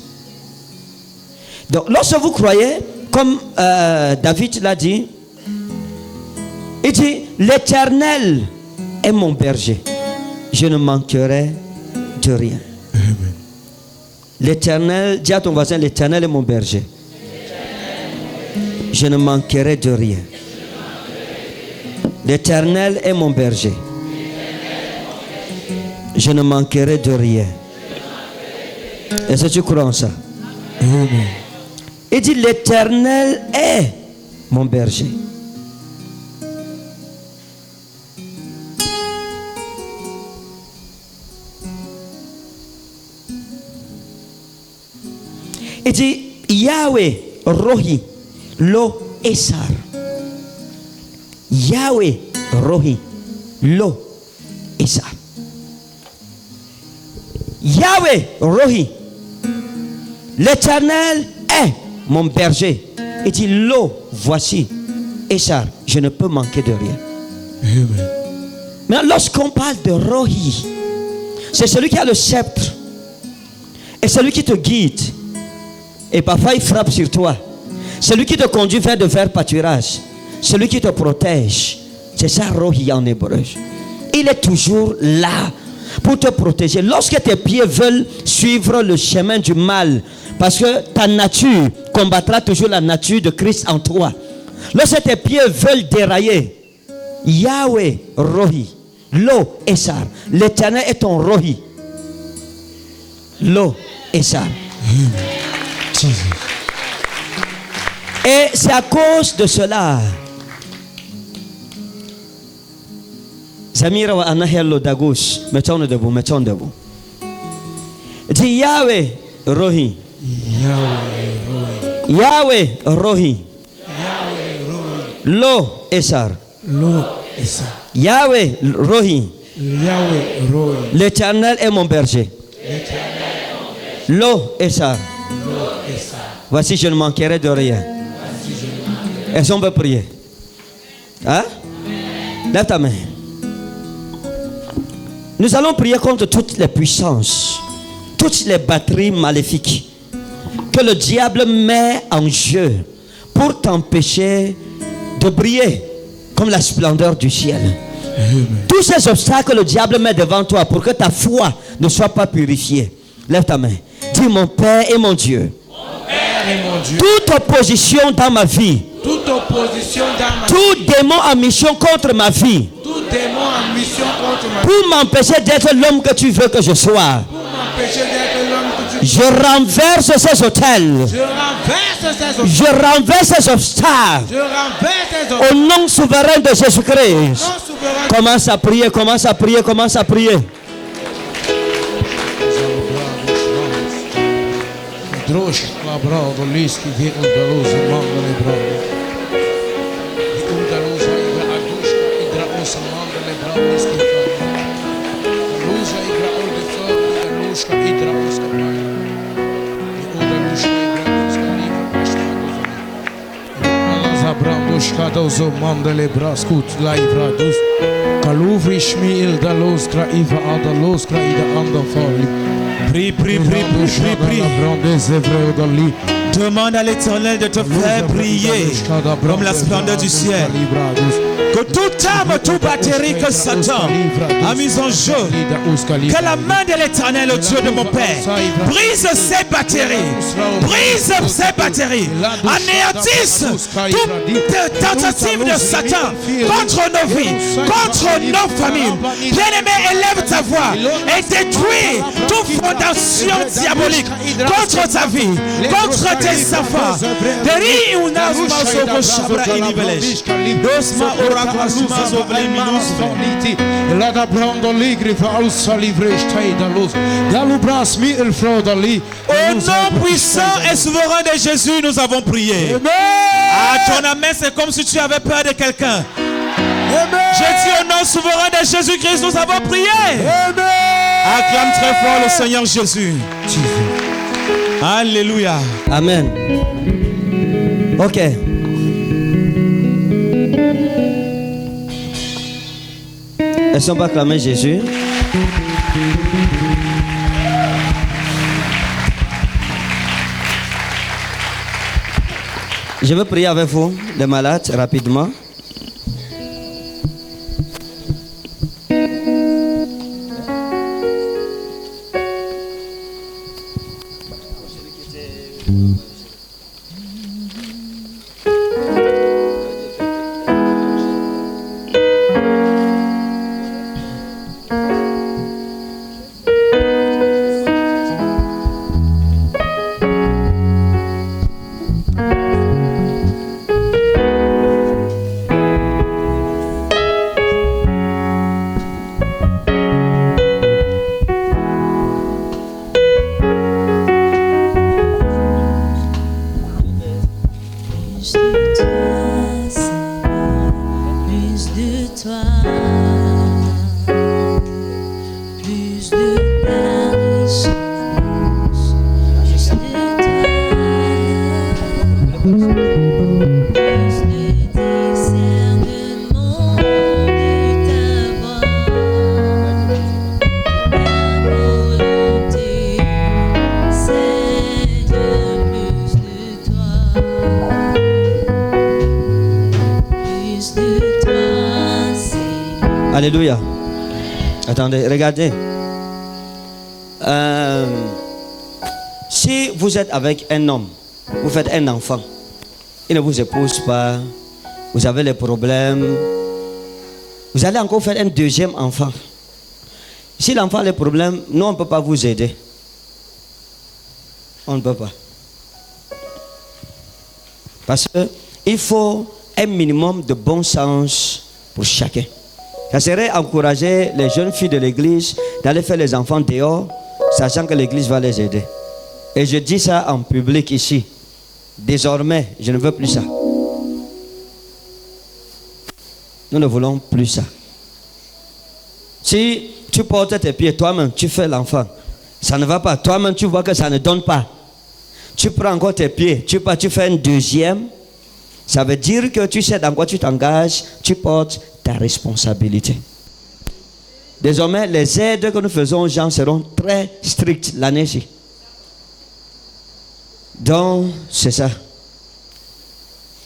Donc lorsque vous croyez, comme David l'a dit, il dit l'Éternel est mon berger, je ne manquerai de rien. L'Éternel, dis à ton voisin, l'Éternel est mon berger, je ne manquerai de rien. L'Éternel est mon berger, je ne manquerai de rien. Est-ce que tu crois en ça? Amen. Il dit l'Éternel est mon berger. Il dit Yahweh Rohi Lo Esar. Yahweh Rohi Lo Esar. Yahweh Rohi, l'Éternel est mon berger. Il dit Lo, voici Esar, je ne peux manquer de rien. Amen. Mais lorsqu'on parle de Rohi, c'est celui qui a le sceptre et celui qui te guide. Et parfois il frappe sur toi. Celui qui te conduit vers de verts pâturages. Celui qui te protège. C'est ça Rohi en hébreu. Il est toujours là pour te protéger. Lorsque tes pieds veulent suivre le chemin du mal, parce que ta nature combattra toujours la nature de Christ en toi. Lorsque tes pieds veulent dérailler, Yahweh Rohi Lo Esar, l'Éternel est ton Rohi. l'eau et ça. Et c'est à cause de cela. Zamira wa anahelo dagus. Mettons debout. Dis Yahweh Rohi. Yahweh Rohi. L'eau et ça. Yahweh Rohi. L'Éternel est mon berger. L'eau et ça. Voici, je ne manquerai de rien. Est-ce qu'on peut prier? Hein? Lève ta main. Nous allons prier contre toutes les puissances, toutes les batteries maléfiques que le diable met en jeu pour t'empêcher de briller comme la splendeur du ciel. Amen. Tous ces obstacles que le diable met devant toi pour que ta foi ne soit pas purifiée. Lève ta main. Dis mon Père et mon Dieu. Toute opposition dans ma vie. Tout démon en mission contre ma vie. Pour m'empêcher d'être l'homme que tu veux que je sois. Je renverse ces hôtels. Je renverse ces obstacles. Au nom souverain de Jésus-Christ. Commence à prier.
Drosh labrado liski vi undaluza mangale brado. Vi undaluza igra adushka igra osa mangale brado liski fa. Luza igra olde fa lushka igra osa brado. Vi undalushka igra osa liva ashka. Alaza brado shkada zo mangale braskut laivra dus. Kaluvri shmi ildalos kra iva adalos kra ida anda fali.
Prie. Demande à l'Éternel de te faire briller comme la splendeur du ciel. Que toute arme, toute batterie que Satan a mise en jeu, que la main de l'Éternel, le Dieu de mon Père, brise ces batteries, anéantisse toute tentative de Satan contre nos vies, contre nos familles. Bien-aimé, élève ta voix et détruis toute fondation diabolique contre ta vie, contre tes enfants. Au nom puissant et souverain de Jésus, nous avons prié. À ton amen, c'est comme si tu avais peur de quelqu'un. Je dis au nom souverain de Jésus-Christ, nous avons prié. Acclame très fort le Seigneur Jésus. Alléluia.
Amen. Ok. Est-ce qu'on va acclamer Jésus? Je veux prier avec vous, les malades, rapidement. Alléluia. Attendez, regardez. Si vous êtes avec un homme, vous faites un enfant, il ne vous épouse pas, vous avez les problèmes, vous allez encore faire un deuxième enfant. Si l'enfant a les problèmes, nous on ne peut pas vous aider. On ne peut pas. Parce qu'il faut un minimum de bon sens pour chacun. Ça serait encourager les jeunes filles de l'église d'aller faire les enfants dehors, sachant que l'église va les aider. Et je dis ça en public ici. Désormais, je ne veux plus ça. Nous ne voulons plus ça. Si tu portes tes pieds, toi-même, tu fais l'enfant. Ça ne va pas. Toi-même, tu vois que ça ne donne pas. Tu prends encore tes pieds, tu fais un deuxième. Ça veut dire que tu sais dans quoi tu t'engages, tu portes ta responsabilité. Désormais, les aides que nous faisons aux gens seront très strictes l'année-ci. Donc, c'est ça.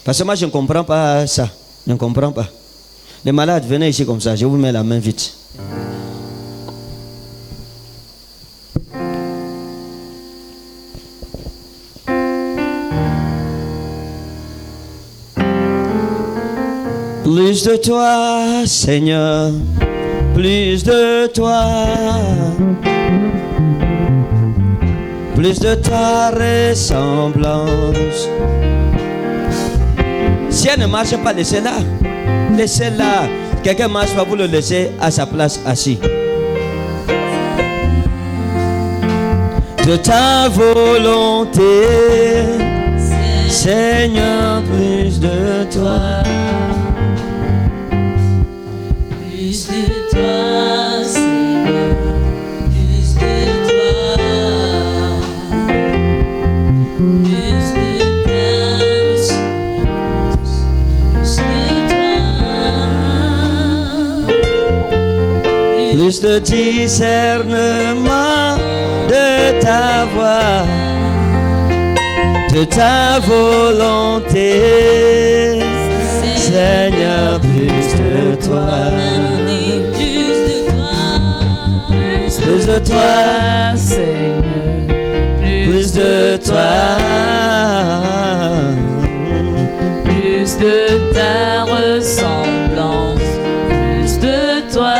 Parce que moi, je ne comprends pas ça. Je ne comprends pas. Les malades, venez ici comme ça. Je vous mets la main vite. Plus de toi, Seigneur, plus de toi, plus de ta ressemblance. Si elle ne marche pas, laissez-la. Laissez-la. Quelqu'un marche pas, vous le laissez à sa place assis. De ta volonté, Seigneur, plus de toi.
Plus de toi, Seigneur, plus de toi, plus de ta ressemblance, plus de toi,
Plus de discernement de ta voix, de ta volonté, Seigneur, plus de toi. Plus de toi, Seigneur, plus de toi,
plus de ta ressemblance, plus de toi,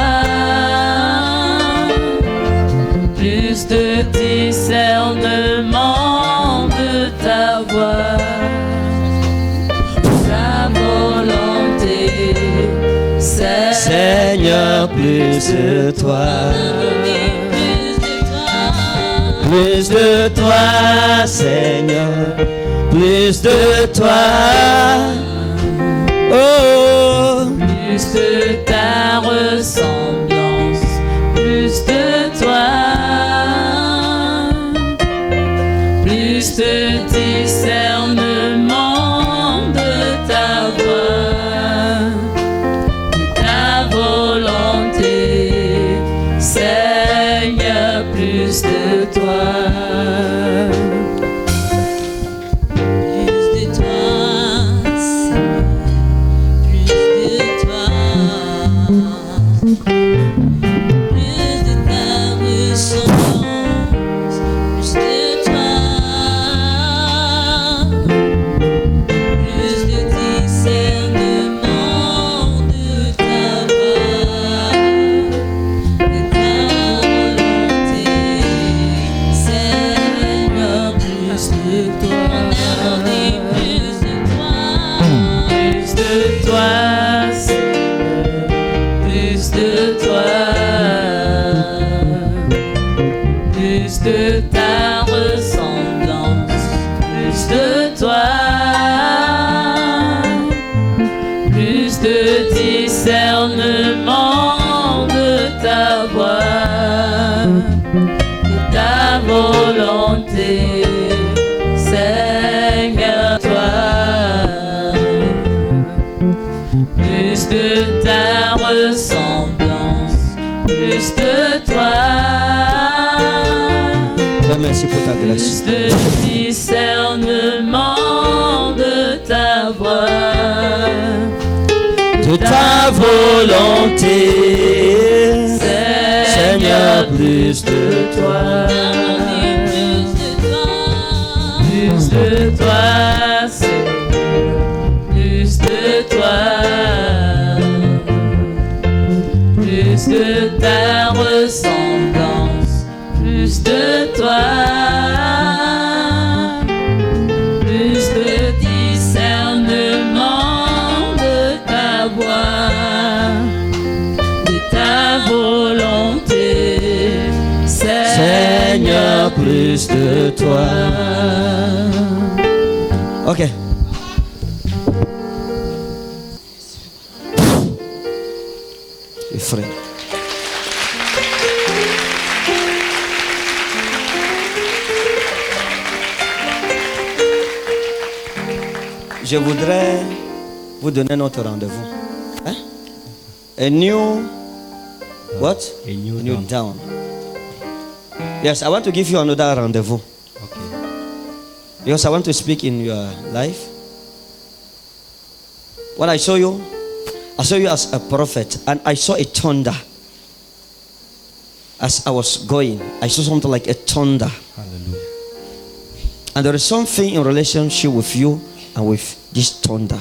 plus de discernement de ta voix, ta volonté,
Seigneur, plus de toi. Plus de toi, Seigneur, plus de toi, oh,
plus de ta ressemblance, plus de toi, plus de discernement de ta voix, de ta volonté, Seigneur, plus de toi. De ta ressemblance, plus de toi, plus de discernement de ta voix, de ta volonté, Seigneur, toi, plus de ta ressemblance, plus de toi.
Merci pour ta grâce.
Plus de discernement de ta voix,
de ta volonté, Seigneur, plus de toi.
Plus de toi, Seigneur, plus de toi, plus de ta ressemblance, plus de toi,
plus de toi. Ok. C'est frais. Je voudrais vous donner notre rendez-vous. Hein? A new what?
A new
down. Yes, I want to give you another rendezvous.
Okay.
Because I want to speak in your life. What I saw you as a prophet, and I saw a thunder. As I was going, I saw something like a thunder.
Hallelujah.
And there is something in relationship with you and with this thunder.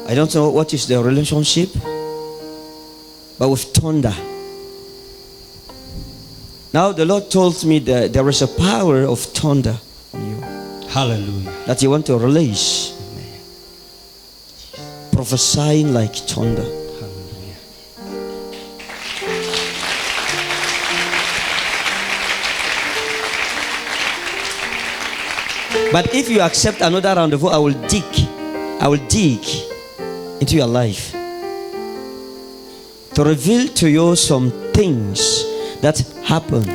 I don't know what is the relationship, but with thunder. Now the Lord told me that there is a power of thunder on you.
Hallelujah.
That you want to release. Prophesying like thunder.
Hallelujah.
But if you accept another rendezvous, I will dig into your life to reveal to you some things that happen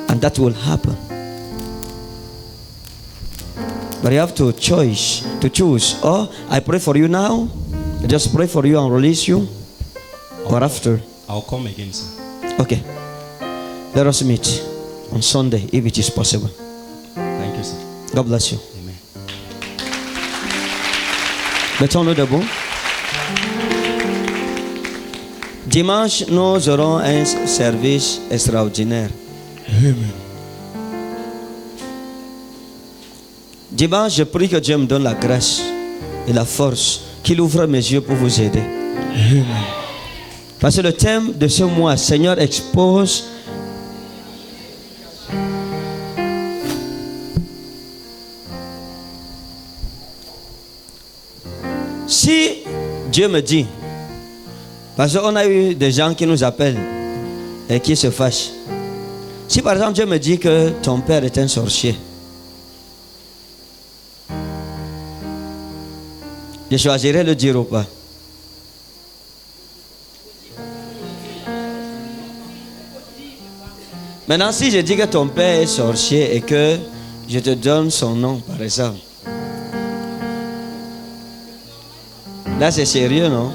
and that will happen. But you have to choose. Or I pray for you now, I just pray for you and release you, or after.
I'll come again, sir.
Okay. Let us meet on Sunday if it is possible.
Thank you, sir.
God bless you.
Amen.
Mettons-nous debout. Dimanche, nous aurons un service extraordinaire.
Amen.
Dimanche, je prie que Dieu me donne la grâce et la force, qu'il ouvre mes yeux pour vous aider.
Amen.
Parce que le thème de ce mois, Seigneur, expose si Dieu me dit, parce qu'on a eu des gens qui nous appellent et qui se fâchent. Si par exemple Dieu me dit que ton père est un sorcier, je choisirais de le dire ou pas. Maintenant, si je dis que ton père est sorcier et que je te donne son nom, par exemple, là c'est sérieux, non?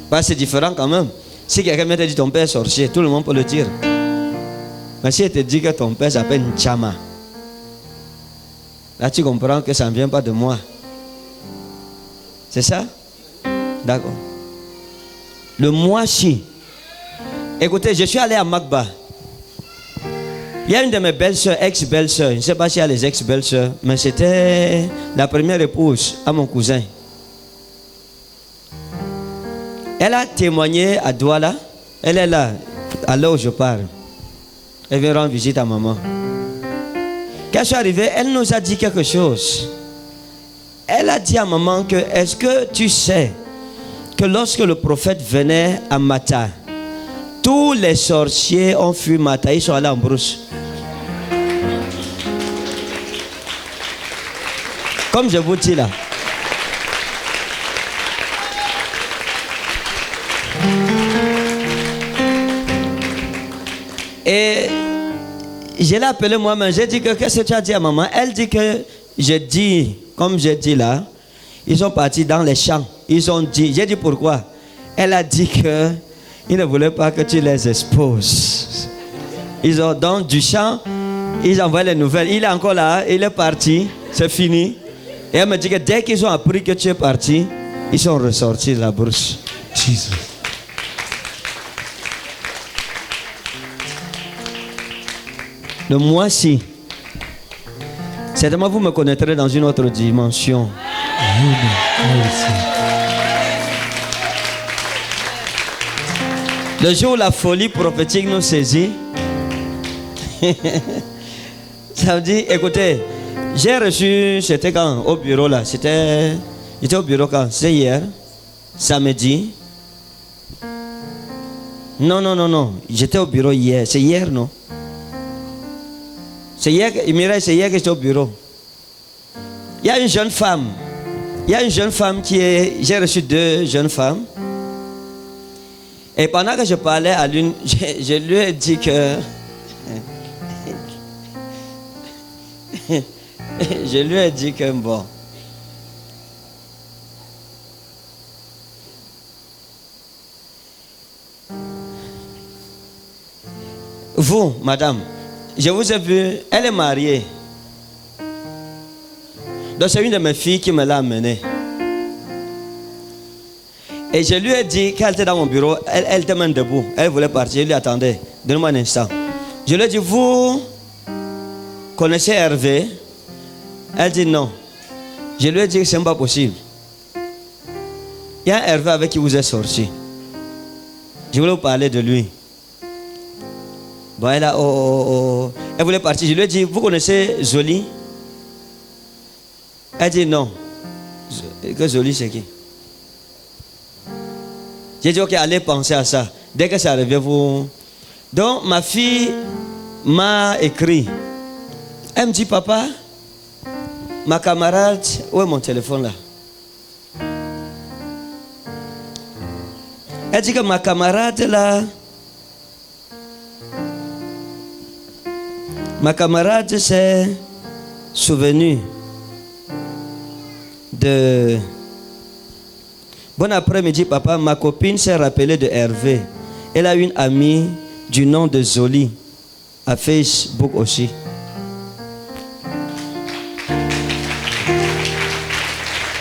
Bah, c'est différent quand même. Si quelqu'un me dit ton père est sorcier, tout le monde peut le dire. Mais si il te dit que ton père s'appelle Nchama, là tu comprends que ça ne vient pas de moi. C'est ça? D'accord. Le mois-ci. Écoutez, je suis allé à Magba. Il y a une de mes belles-sœurs, ex-belles-sœurs. Je ne sais pas s'il y a les ex-belles-sœurs, mais c'était la première épouse à mon cousin. Elle a témoigné à Douala. Elle est là, à l'heure où je parle. Elle vient rendre visite à maman. Quand je suis arrivé, elle nous a dit quelque chose. Elle a dit à maman que, est-ce que tu sais que lorsque le prophète venait à Mata, tous les sorciers ont fui Mata, ils sont allés en brousse. Comme je vous dis là. Et je l'ai appelé moi-même. J'ai dit que qu'est-ce que tu as dit à maman? Elle dit que j'ai dit, comme j'ai dit là, ils sont partis dans les champs. Ils ont dit, j'ai dit pourquoi? Elle a dit que ils ne voulaient pas que tu les exposes. Ils ont donc du champ, ils envoient les nouvelles. Il est encore là, il est parti, c'est fini. Et elle me dit que dès qu'ils ont appris que tu es parti, ils sont ressortis de la brousse.
Jesus.
Le mois-ci, certainement vous me connaîtrez dans une autre dimension. Le jour où la folie prophétique nous saisit, ça veut dire, écoutez, j'ai reçu, c'était quand? Au bureau là, j'étais au bureau quand? C'est hier, samedi. Non, j'étais au bureau hier, c'est hier non? C'est hier, Mireille, c'est hier que j'étais au bureau. Il y a une jeune femme. Il y a une jeune femme qui est... J'ai reçu 2 jeunes femmes. Et pendant que je parlais à l'une, je lui ai dit que... je lui ai dit que bon... Vous, madame, je vous ai vu, elle est mariée. Donc c'est une de mes filles qui me l'a amenée. Et je lui ai dit, quand elle était dans mon bureau, elle était même debout. Elle voulait partir, je lui attendais. Donne-moi un instant. Je lui ai dit, vous connaissez Hervé? Elle dit non. Je lui ai dit que ce n'est pas possible. Il y a un Hervé avec qui vous êtes sorti. Je voulais vous parler de lui. Bon, elle a... Elle voulait partir. Je lui ai dit, vous connaissez Zoli? Elle dit non. Que Zoli, c'est qui? J'ai dit, ok, allez penser à ça. Dès que ça revient, vous... Donc, ma fille m'a écrit. Elle me dit, papa, ma camarade... Où est mon téléphone là? Elle dit que ma camarade là... Ma camarade s'est souvenue de... Bon après-midi, papa, ma copine s'est rappelée de Hervé. Elle a une amie du nom de Zoli à Facebook aussi.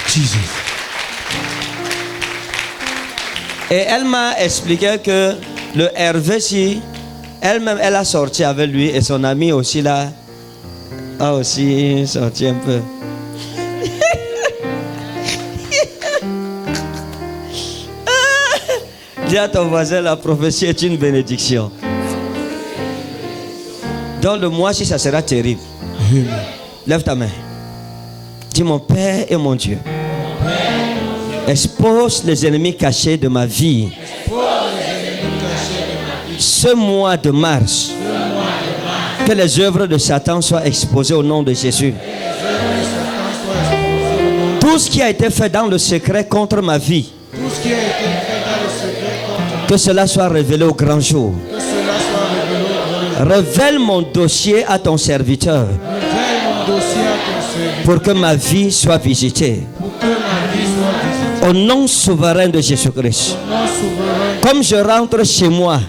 Jesus.
Et elle m'a expliqué que le Hervé, si elle-même, elle a sorti avec lui et son ami aussi là a aussi sorti un peu. Dis à ton voisin, la prophétie est une bénédiction. Dans le mois, si ça sera terrible. Lève ta main. Dis mon Père et mon Dieu. Expose les ennemis cachés de ma vie. Ce mois de mars, que les œuvres de Satan soient exposées au nom de Jésus. Tout ce qui a été fait dans le secret contre ma vie, que cela soit révélé au grand jour. Révèle mon dossier à ton serviteur pour que ma vie soit visitée. Au nom souverain de Jésus-Christ. Comme je rentre chez moi,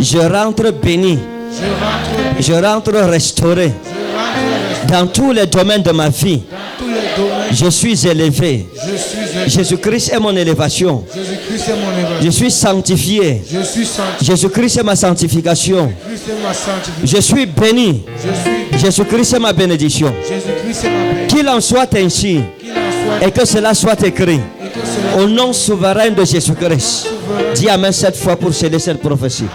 je rentre béni, je rentre restauré. Dans tous les domaines de ma vie, je suis élevé. Jésus-Christ est mon élévation. Je suis sanctifié. Jésus-Christ est ma sanctification. Je suis béni. Jésus-Christ est ma bénédiction. Qu'il en soit ainsi et que cela soit écrit au nom souverain de Jésus-Christ. Dis Amen 7 fois pour sceller cette prophétie.